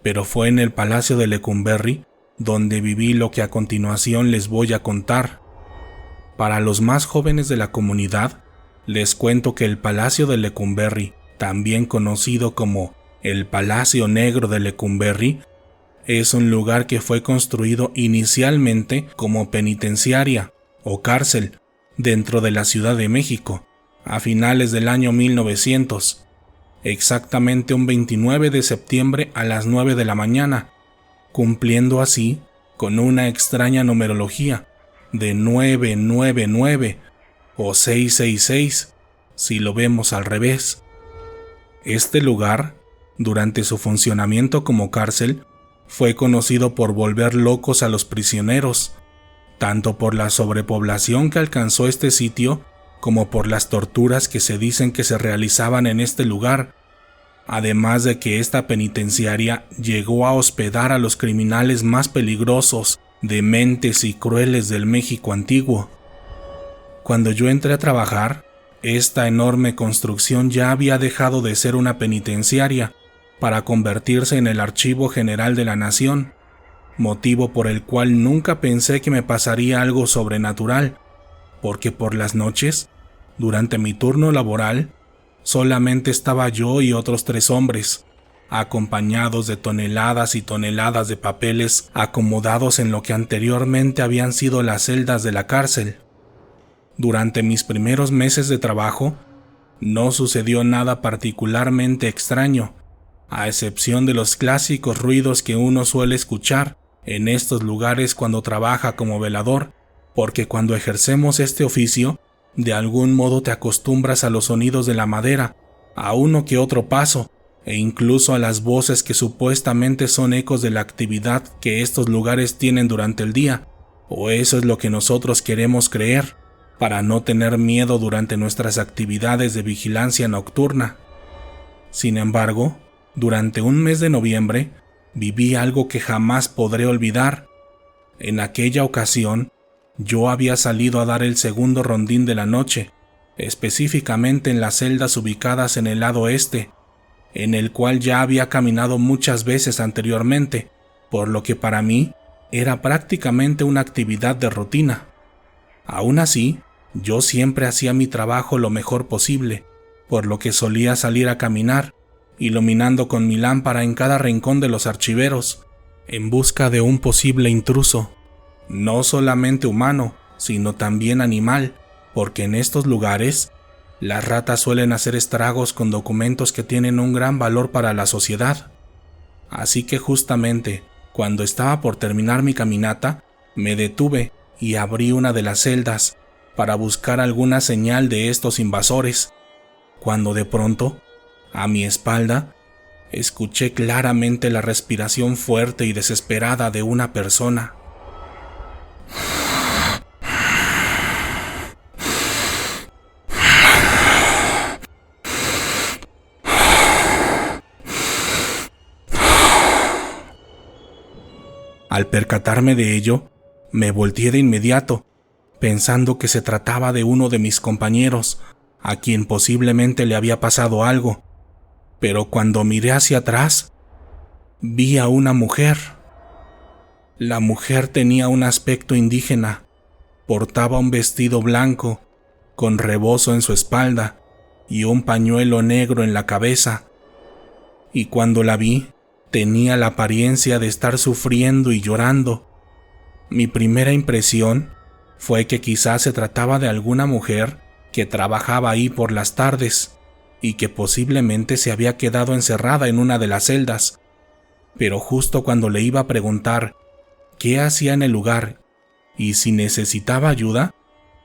pero fue en el Palacio de Lecumberri donde viví lo que a continuación les voy a contar. Para los más jóvenes de la comunidad, les cuento que el Palacio de Lecumberri, también conocido como el Palacio Negro de Lecumberri, es un lugar que fue construido inicialmente como penitenciaria o cárcel dentro de la Ciudad de México, a finales del año 1900, exactamente un 29 de septiembre a las 9 de la mañana, cumpliendo así con una extraña numerología de 999 o 666, si lo vemos al revés. Este lugar, durante su funcionamiento como cárcel, fue conocido por volver locos a los prisioneros, tanto por la sobrepoblación que alcanzó este sitio como por las torturas que se dicen que se realizaban en este lugar, además de que esta penitenciaria llegó a hospedar a los criminales más peligrosos, dementes y crueles del México antiguo. Cuando yo entré a trabajar, esta enorme construcción ya había dejado de ser una penitenciaria para convertirse en el Archivo General de la Nación, motivo por el cual nunca pensé que me pasaría algo sobrenatural, porque por las noches, durante mi turno laboral, solamente estaba yo y otros 3 hombres, acompañados de toneladas y toneladas de papeles acomodados en lo que anteriormente habían sido las celdas de la cárcel. Durante mis primeros meses de trabajo, no sucedió nada particularmente extraño, a excepción de los clásicos ruidos que uno suele escuchar en estos lugares cuando trabaja como velador, porque cuando ejercemos este oficio, de algún modo te acostumbras a los sonidos de la madera, a uno que otro paso, e incluso a las voces que supuestamente son ecos de la actividad que estos lugares tienen durante el día, o eso es lo que nosotros queremos creer, para no tener miedo durante nuestras actividades de vigilancia nocturna. Sin embargo, durante un mes de noviembre, viví algo que jamás podré olvidar. En aquella ocasión, yo había salido a dar el segundo rondín de la noche, específicamente en las celdas ubicadas en el lado este, en el cual ya había caminado muchas veces anteriormente, por lo que para mí era prácticamente una actividad de rutina. Aún así, yo siempre hacía mi trabajo lo mejor posible, por lo que solía salir a caminar, iluminando con mi lámpara en cada rincón de los archiveros, en busca de un posible intruso, no solamente humano, sino también animal, porque en estos lugares, las ratas suelen hacer estragos con documentos que tienen un gran valor para la sociedad. Así que justamente, cuando estaba por terminar mi caminata, me detuve y abrí una de las celdas para buscar alguna señal de estos invasores, cuando de pronto, a mi espalda, escuché claramente la respiración fuerte y desesperada de una persona. Al percatarme de ello, me volteé de inmediato, pensando que se trataba de uno de mis compañeros, a quien posiblemente le había pasado algo. Pero cuando miré hacia atrás, vi a una mujer. La mujer tenía un aspecto indígena, portaba un vestido blanco, con rebozo en su espalda y un pañuelo negro en la cabeza. Y cuando la vi, tenía la apariencia de estar sufriendo y llorando. Mi primera impresión fue que quizás se trataba de alguna mujer que trabajaba ahí por las tardes y que posiblemente se había quedado encerrada en una de las celdas. Pero justo cuando le iba a preguntar qué hacía en el lugar y si necesitaba ayuda,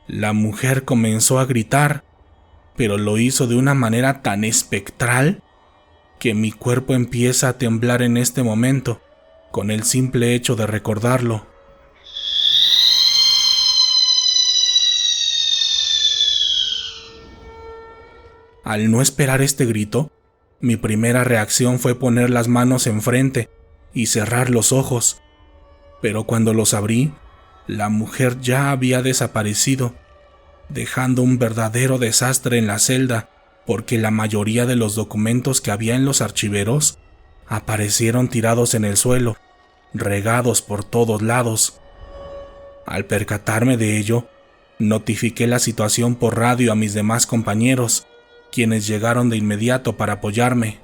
la mujer comenzó a gritar, pero lo hizo de una manera tan espectral que mi cuerpo empieza a temblar en este momento, con el simple hecho de recordarlo. Al no esperar este grito, mi primera reacción fue poner las manos enfrente y cerrar los ojos. Pero cuando los abrí, la mujer ya había desaparecido, dejando un verdadero desastre en la celda, porque la mayoría de los documentos que había en los archiveros aparecieron tirados en el suelo, regados por todos lados. Al percatarme de ello, notifiqué la situación por radio a mis demás compañeros, quienes llegaron de inmediato para apoyarme.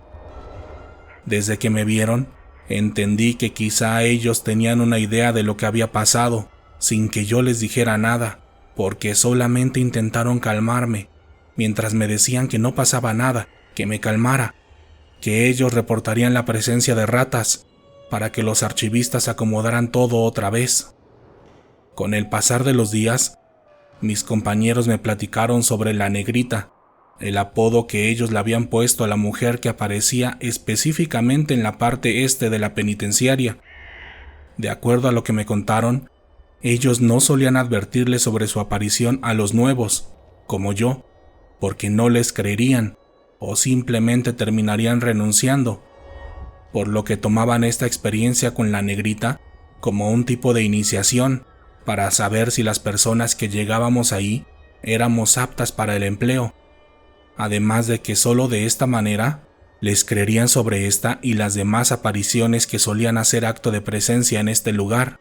Desde que me vieron, entendí que quizá ellos tenían una idea de lo que había pasado, sin que yo les dijera nada, porque solamente intentaron calmarme, mientras me decían que no pasaba nada, que me calmara, que ellos reportarían la presencia de ratas, para que los archivistas acomodaran todo otra vez. Con el pasar de los días, mis compañeros me platicaron sobre la Negrita, el apodo que ellos le habían puesto a la mujer que aparecía específicamente en la parte este de la penitenciaria. De acuerdo a lo que me contaron, ellos no solían advertirle sobre su aparición a los nuevos, como yo, porque no les creerían o simplemente terminarían renunciando, por lo que tomaban esta experiencia con la Negrita como un tipo de iniciación para saber si las personas que llegábamos ahí éramos aptas para el empleo, además de que solo de esta manera les creerían sobre esta y las demás apariciones que solían hacer acto de presencia en este lugar.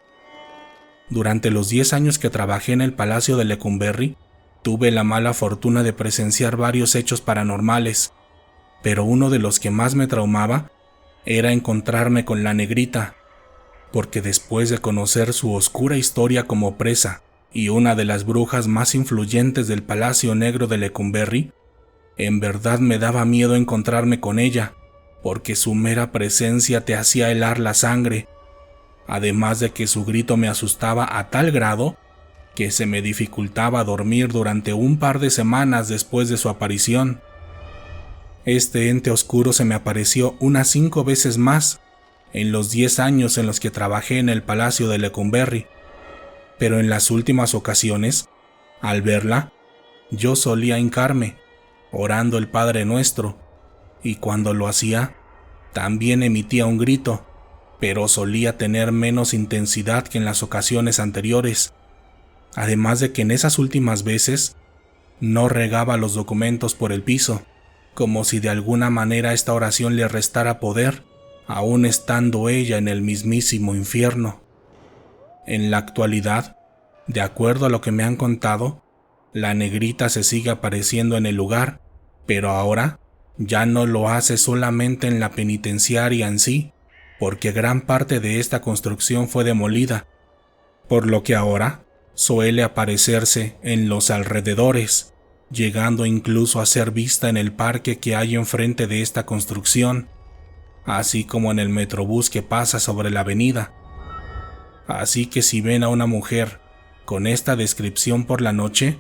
Durante los 10 años que trabajé en el Palacio de Lecumberri, tuve la mala fortuna de presenciar varios hechos paranormales, pero uno de los que más me traumaba era encontrarme con la Negrita, porque después de conocer su oscura historia como presa y una de las brujas más influyentes del Palacio Negro de Lecumberri, en verdad me daba miedo encontrarme con ella, porque su mera presencia te hacía helar la sangre, además de que su grito me asustaba a tal grado que se me dificultaba dormir durante un par de semanas después de su aparición. Este ente oscuro se me apareció unas 5 veces más en los 10 años en los que trabajé en el Palacio de Lecumberri, pero en las últimas ocasiones, al verla, yo solía hincarme, orando el Padre Nuestro, y cuando lo hacía, también emitía un grito, pero solía tener menos intensidad que en las ocasiones anteriores, además de que en esas últimas veces no regaba los documentos por el piso, como si de alguna manera esta oración le restara poder, aún estando ella en el mismísimo infierno. En la actualidad, de acuerdo a lo que me han contado, la Negrita se sigue apareciendo en el lugar, pero ahora ya no lo hace solamente en la penitenciaria en sí, porque gran parte de esta construcción fue demolida, por lo que ahora suele aparecerse en los alrededores, llegando incluso a ser vista en el parque que hay enfrente de esta construcción, así como en el metrobús que pasa sobre la avenida. Así que si ven a una mujer con esta descripción por la noche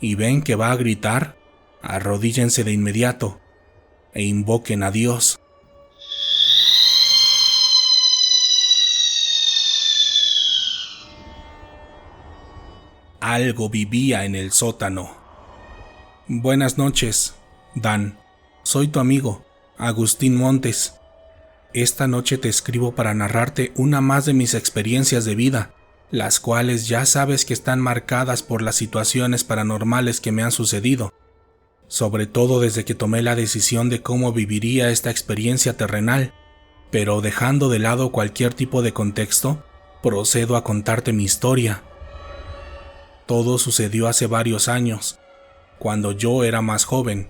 y ven que va a gritar, arrodíllense de inmediato e invoquen a Dios. Algo vivía en el sótano. Buenas noches, Dan. Soy tu amigo, Agustín Montes. Esta noche te escribo para narrarte una más de mis experiencias de vida, las cuales ya sabes que están marcadas por las situaciones paranormales que me han sucedido, sobre todo desde que tomé la decisión de cómo viviría esta experiencia terrenal, pero dejando de lado cualquier tipo de contexto, procedo a contarte mi historia. Todo sucedió hace varios años, cuando yo era más joven.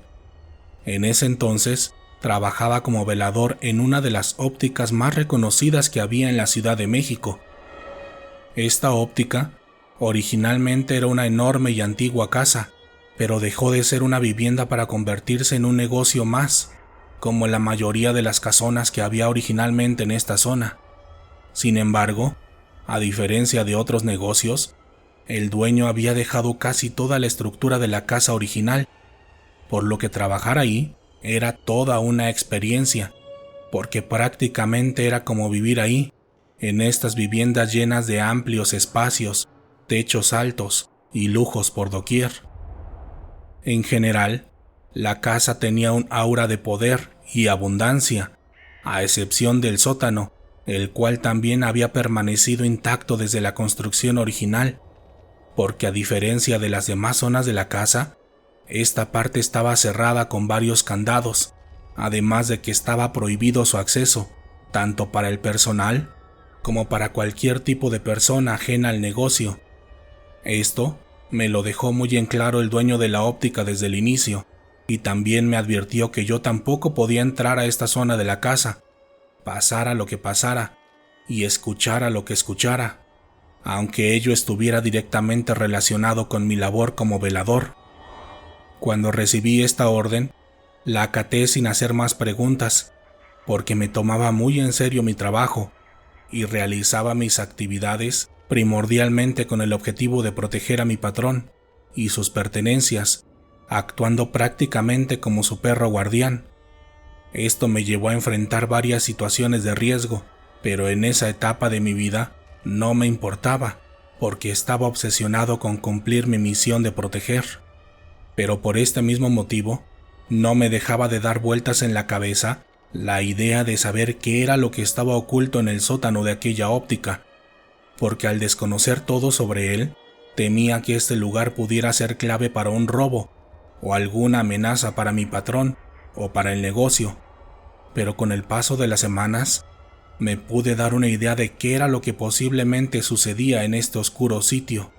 En ese entonces, trabajaba como velador en una de las ópticas más reconocidas que había en la Ciudad de México. Esta óptica originalmente era una enorme y antigua casa, pero dejó de ser una vivienda para convertirse en un negocio más, como la mayoría de las casonas que había originalmente en esta zona. Sin embargo, a diferencia de otros negocios, el dueño había dejado casi toda la estructura de la casa original, por lo que trabajar ahí era toda una experiencia, porque prácticamente era como vivir ahí, en estas viviendas llenas de amplios espacios, techos altos y lujos por doquier. En general, La casa tenía un aura de poder y abundancia, a excepción del sótano, el cual también había permanecido intacto desde la construcción original, porque a diferencia de las demás zonas de la casa, esta parte estaba cerrada con varios candados, además de que estaba prohibido su acceso, tanto para el personal como para cualquier tipo de persona ajena al negocio. Esto me lo dejó muy en claro el dueño de la óptica desde el inicio, y también me advirtió que yo tampoco podía entrar a esta zona de la casa, pasara lo que pasara y escuchara lo que escuchara, aunque ello estuviera directamente relacionado con mi labor como velador. Cuando recibí esta orden, la acaté sin hacer más preguntas, porque me tomaba muy en serio mi trabajo y realizaba mis actividades primordialmente con el objetivo de proteger a mi patrón y sus pertenencias, actuando prácticamente como su perro guardián. Esto me llevó a enfrentar varias situaciones de riesgo, pero en esa etapa de mi vida no me importaba, porque estaba obsesionado con cumplir mi misión de proteger. Pero por este mismo motivo, no me dejaba de dar vueltas en la cabeza la idea de saber qué era lo que estaba oculto en el sótano de aquella óptica, porque al desconocer todo sobre él, temía que este lugar pudiera ser clave para un robo, o alguna amenaza para mi patrón, o para el negocio. Pero con el paso de las semanas, me pude dar una idea de qué era lo que posiblemente sucedía en este oscuro sitio.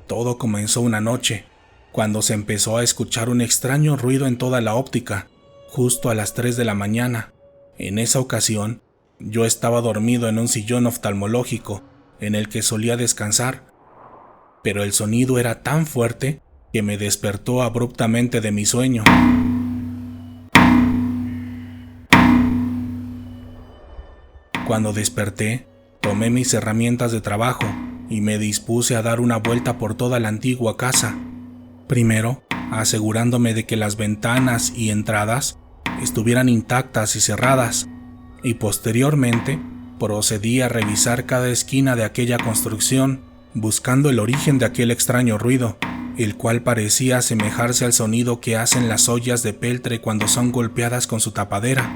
Todo comenzó una noche, cuando se empezó a escuchar un extraño ruido en toda la óptica, justo a las 3 de la mañana. En esa ocasión, yo estaba dormido en un sillón oftalmológico en el que solía descansar, pero el sonido era tan fuerte que me despertó abruptamente de mi sueño. Cuando desperté, tomé mis herramientas de trabajo y me dispuse a dar una vuelta por toda la antigua casa. Primero, asegurándome de que las ventanas y entradas estuvieran intactas y cerradas, y posteriormente procedí a revisar cada esquina de aquella construcción, buscando el origen de aquel extraño ruido, el cual parecía asemejarse al sonido que hacen las ollas de peltre cuando son golpeadas con su tapadera,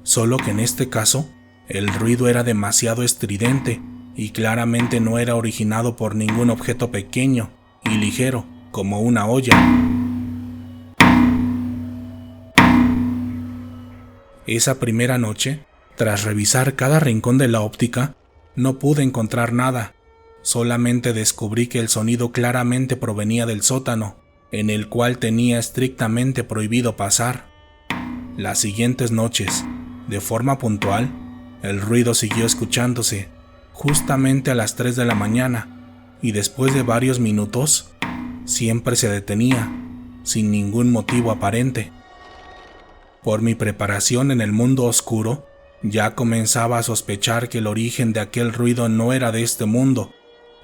solo que en este caso el ruido era demasiado estridente y claramente no era originado por ningún objeto pequeño y ligero, como una olla. Esa primera noche, tras revisar cada rincón de la óptica, no pude encontrar nada. Solamente descubrí que el sonido claramente provenía del sótano, en el cual tenía estrictamente prohibido pasar. Las siguientes noches, de forma puntual, el ruido siguió escuchándose, justamente a las 3 de la mañana, y después de varios minutos, siempre se detenía, sin ningún motivo aparente. Por mi preparación en el mundo oscuro, ya comenzaba a sospechar que el origen de aquel ruido no era de este mundo,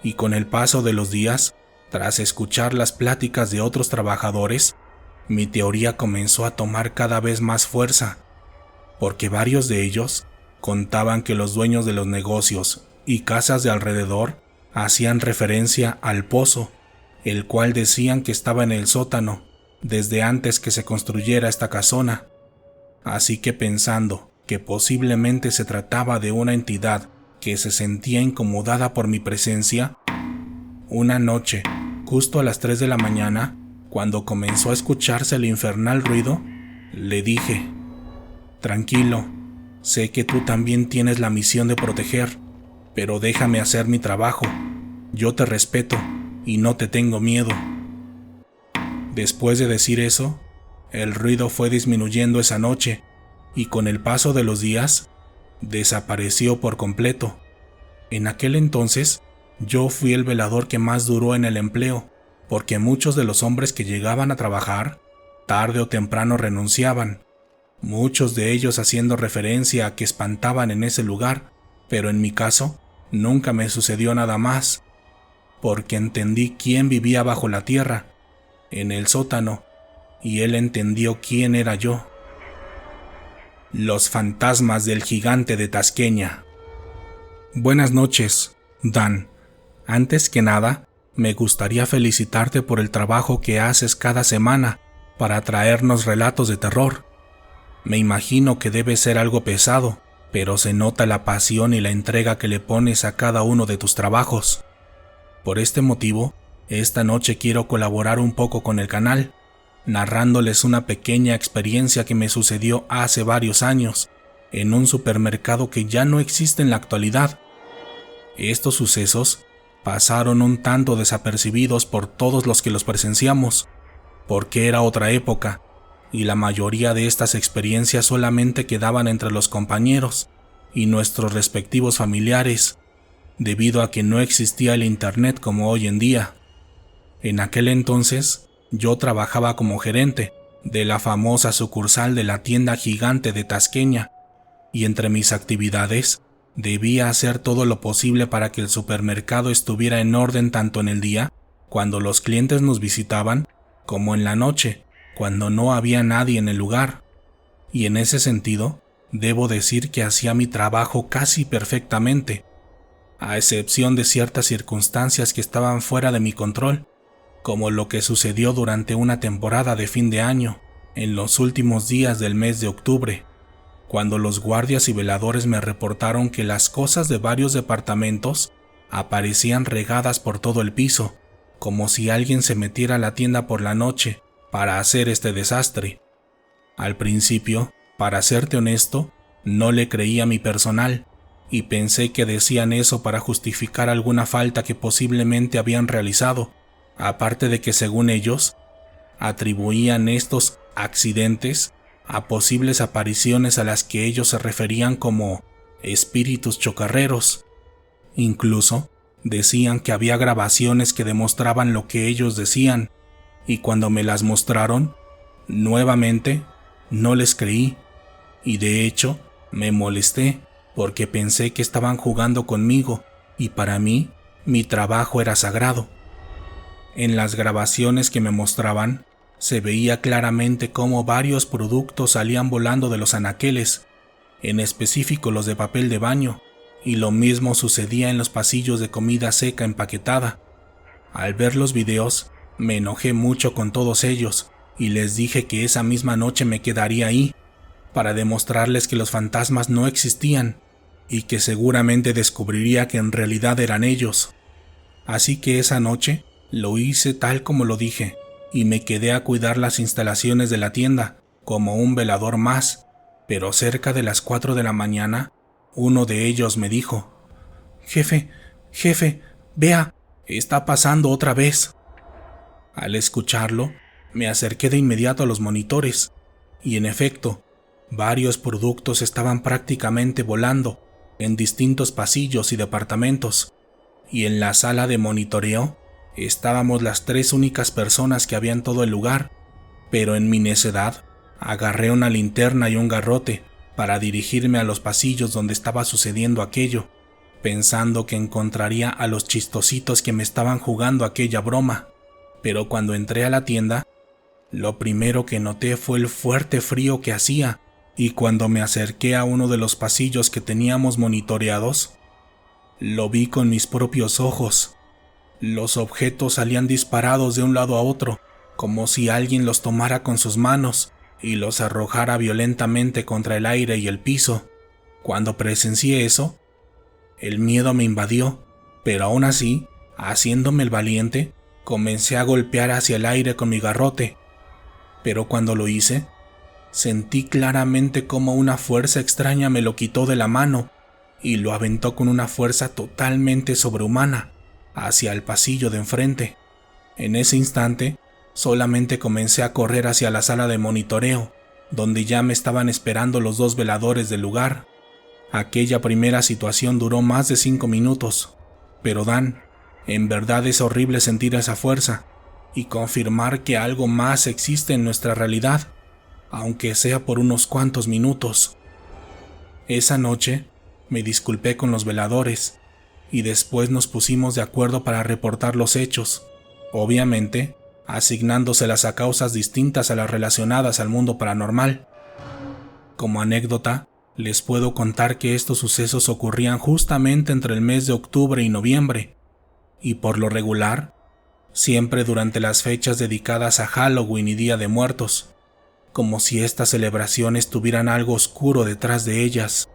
y con el paso de los días, tras escuchar las pláticas de otros trabajadores, mi teoría comenzó a tomar cada vez más fuerza, porque varios de ellos contaban que los dueños de los negocios y casas de alrededor hacían referencia al pozo, el cual decían que estaba en el sótano desde antes que se construyera esta casona. Así que pensando que posiblemente se trataba de una entidad que se sentía incomodada por mi presencia, una noche, justo a las 3 de la mañana, cuando comenzó a escucharse el infernal ruido, le dije: «Tranquilo, sé que tú también tienes la misión de proteger, pero déjame hacer mi trabajo. Yo te respeto y no te tengo miedo». Después de decir eso, el ruido fue disminuyendo esa noche y con el paso de los días, desapareció por completo. En aquel entonces, yo fui el velador que más duró en el empleo, porque muchos de los hombres que llegaban a trabajar, tarde o temprano renunciaban, muchos de ellos haciendo referencia a que espantaban en ese lugar, pero en mi caso, nunca me sucedió nada más, porque entendí quién vivía bajo la tierra, en el sótano, y él entendió quién era yo. Los fantasmas del gigante de Tasqueña. Buenas noches, Dan. Antes que nada, me gustaría felicitarte por el trabajo que haces cada semana para traernos relatos de terror. Me imagino que debe ser algo pesado, pero se nota la pasión y la entrega que le pones a cada uno de tus trabajos. Por este motivo, esta noche quiero colaborar un poco con el canal, narrándoles una pequeña experiencia que me sucedió hace varios años, en un supermercado que ya no existe en la actualidad. Estos sucesos pasaron un tanto desapercibidos por todos los que los presenciamos, porque era otra época, y la mayoría de estas experiencias solamente quedaban entre los compañeros y nuestros respectivos familiares, debido a que no existía el internet como hoy en día. En aquel entonces, yo trabajaba como gerente de la famosa sucursal de la tienda gigante de Tasqueña, y entre mis actividades, debía hacer todo lo posible para que el supermercado estuviera en orden tanto en el día, cuando los clientes nos visitaban, como en la noche, cuando no había nadie en el lugar. Y en ese sentido, debo decir que hacía mi trabajo casi perfectamente, a excepción de ciertas circunstancias que estaban fuera de mi control, como lo que sucedió durante una temporada de fin de año, en los últimos días del mes de octubre, cuando los guardias y veladores me reportaron que las cosas de varios departamentos aparecían regadas por todo el piso, como si alguien se metiera a la tienda por la noche para hacer este desastre. Al principio, para serte honesto, no le creí a mi personal, y pensé que decían eso para justificar alguna falta que posiblemente habían realizado, aparte de que según ellos, atribuían estos accidentes a posibles apariciones a las que ellos se referían como espíritus chocarreros. Incluso decían que había grabaciones que demostraban lo que ellos decían, y cuando me las mostraron, nuevamente, no les creí, y de hecho, me molesté porque pensé que estaban jugando conmigo, y para mí, mi trabajo era sagrado. En las grabaciones que me mostraban, se veía claramente cómo varios productos salían volando de los anaqueles, en específico los de papel de baño, y lo mismo sucedía en los pasillos de comida seca empaquetada. Al ver los videos, me enojé mucho con todos ellos, y les dije que esa misma noche me quedaría ahí, para demostrarles que los fantasmas no existían, y que seguramente descubriría que en realidad eran ellos. Así que esa noche, lo hice tal como lo dije, y me quedé a cuidar las instalaciones de la tienda, como un velador más, pero cerca de las 4 de la mañana, uno de ellos me dijo: Jefe, vea, está pasando otra vez. Al escucharlo, me acerqué de inmediato a los monitores, y en efecto, varios productos estaban prácticamente volando en distintos pasillos y departamentos, y en la sala de monitoreo estábamos las 3 únicas personas que había en todo el lugar, pero en mi necedad agarré una linterna y un garrote para dirigirme a los pasillos donde estaba sucediendo aquello, pensando que encontraría a los chistositos que me estaban jugando aquella broma. Pero cuando entré a la tienda, lo primero que noté fue el fuerte frío que hacía, y cuando me acerqué a uno de los pasillos que teníamos monitoreados, lo vi con mis propios ojos. Los objetos salían disparados de un lado a otro, como si alguien los tomara con sus manos y los arrojara violentamente contra el aire y el piso. Cuando presencié eso, el miedo me invadió, pero aún así, haciéndome el valiente, comencé a golpear hacia el aire con mi garrote. Pero cuando lo hice, sentí claramente cómo una fuerza extraña me lo quitó de la mano y lo aventó con una fuerza totalmente sobrehumana hacia el pasillo de enfrente. En ese instante, solamente comencé a correr hacia la sala de monitoreo, donde ya me estaban esperando los 2 veladores del lugar. Aquella primera situación duró más de 5 minutos, pero Dan, en verdad es horrible sentir esa fuerza y confirmar que algo más existe en nuestra realidad, aunque sea por unos cuantos minutos. Esa noche me disculpé con los veladores y después nos pusimos de acuerdo para reportar los hechos, obviamente asignándoselas a causas distintas a las relacionadas al mundo paranormal. Como anécdota, les puedo contar que estos sucesos ocurrían justamente entre el mes de octubre y noviembre, y por lo regular, siempre durante las fechas dedicadas a Halloween y Día de Muertos, como si estas celebraciones tuvieran algo oscuro detrás de ellas.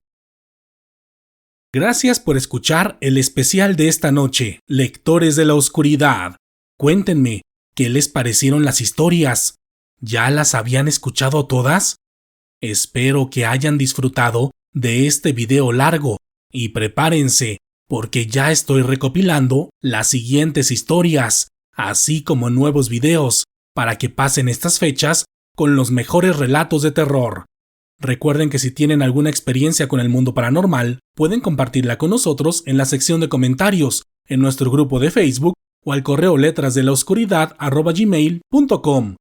Gracias por escuchar el especial de esta noche, Lectores de la Oscuridad. Cuéntenme, ¿qué les parecieron las historias? ¿Ya las habían escuchado todas? Espero que hayan disfrutado de este video largo y prepárense, porque ya estoy recopilando las siguientes historias, así como nuevos videos, para que pasen estas fechas con los mejores relatos de terror. Recuerden que si tienen alguna experiencia con el mundo paranormal, pueden compartirla con nosotros en la sección de comentarios, en nuestro grupo de Facebook o al correo letrasdelaoscuridad@gmail.com.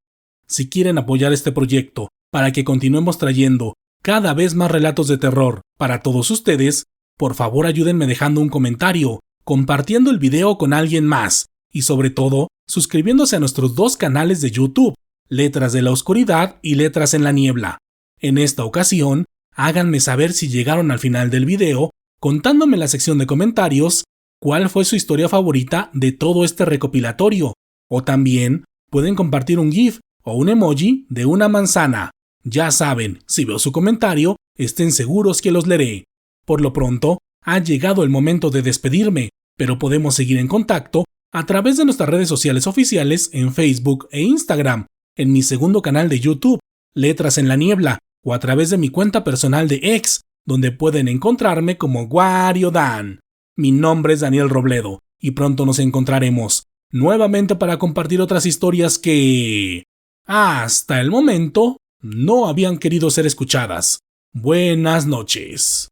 Si quieren apoyar este proyecto para que continuemos trayendo cada vez más relatos de terror para todos ustedes, por favor ayúdenme dejando un comentario, compartiendo el video con alguien más y sobre todo suscribiéndose a nuestros dos canales de YouTube, Letras de la Oscuridad y Letras en la Niebla. En esta ocasión, háganme saber si llegaron al final del video, contándome en la sección de comentarios cuál fue su historia favorita de todo este recopilatorio, o también pueden compartir un GIF o un emoji de una manzana. Ya saben, si veo su comentario, estén seguros que los leeré. Por lo pronto, ha llegado el momento de despedirme, pero podemos seguir en contacto a través de nuestras redes sociales oficiales en Facebook e Instagram, en mi segundo canal de YouTube, Letras en la Niebla, o a través de mi cuenta personal de X, donde pueden encontrarme como Wario Dan. Mi nombre es Daniel Robledo, y pronto nos encontraremos nuevamente para compartir otras historias que, hasta el momento, no habían querido ser escuchadas. Buenas noches.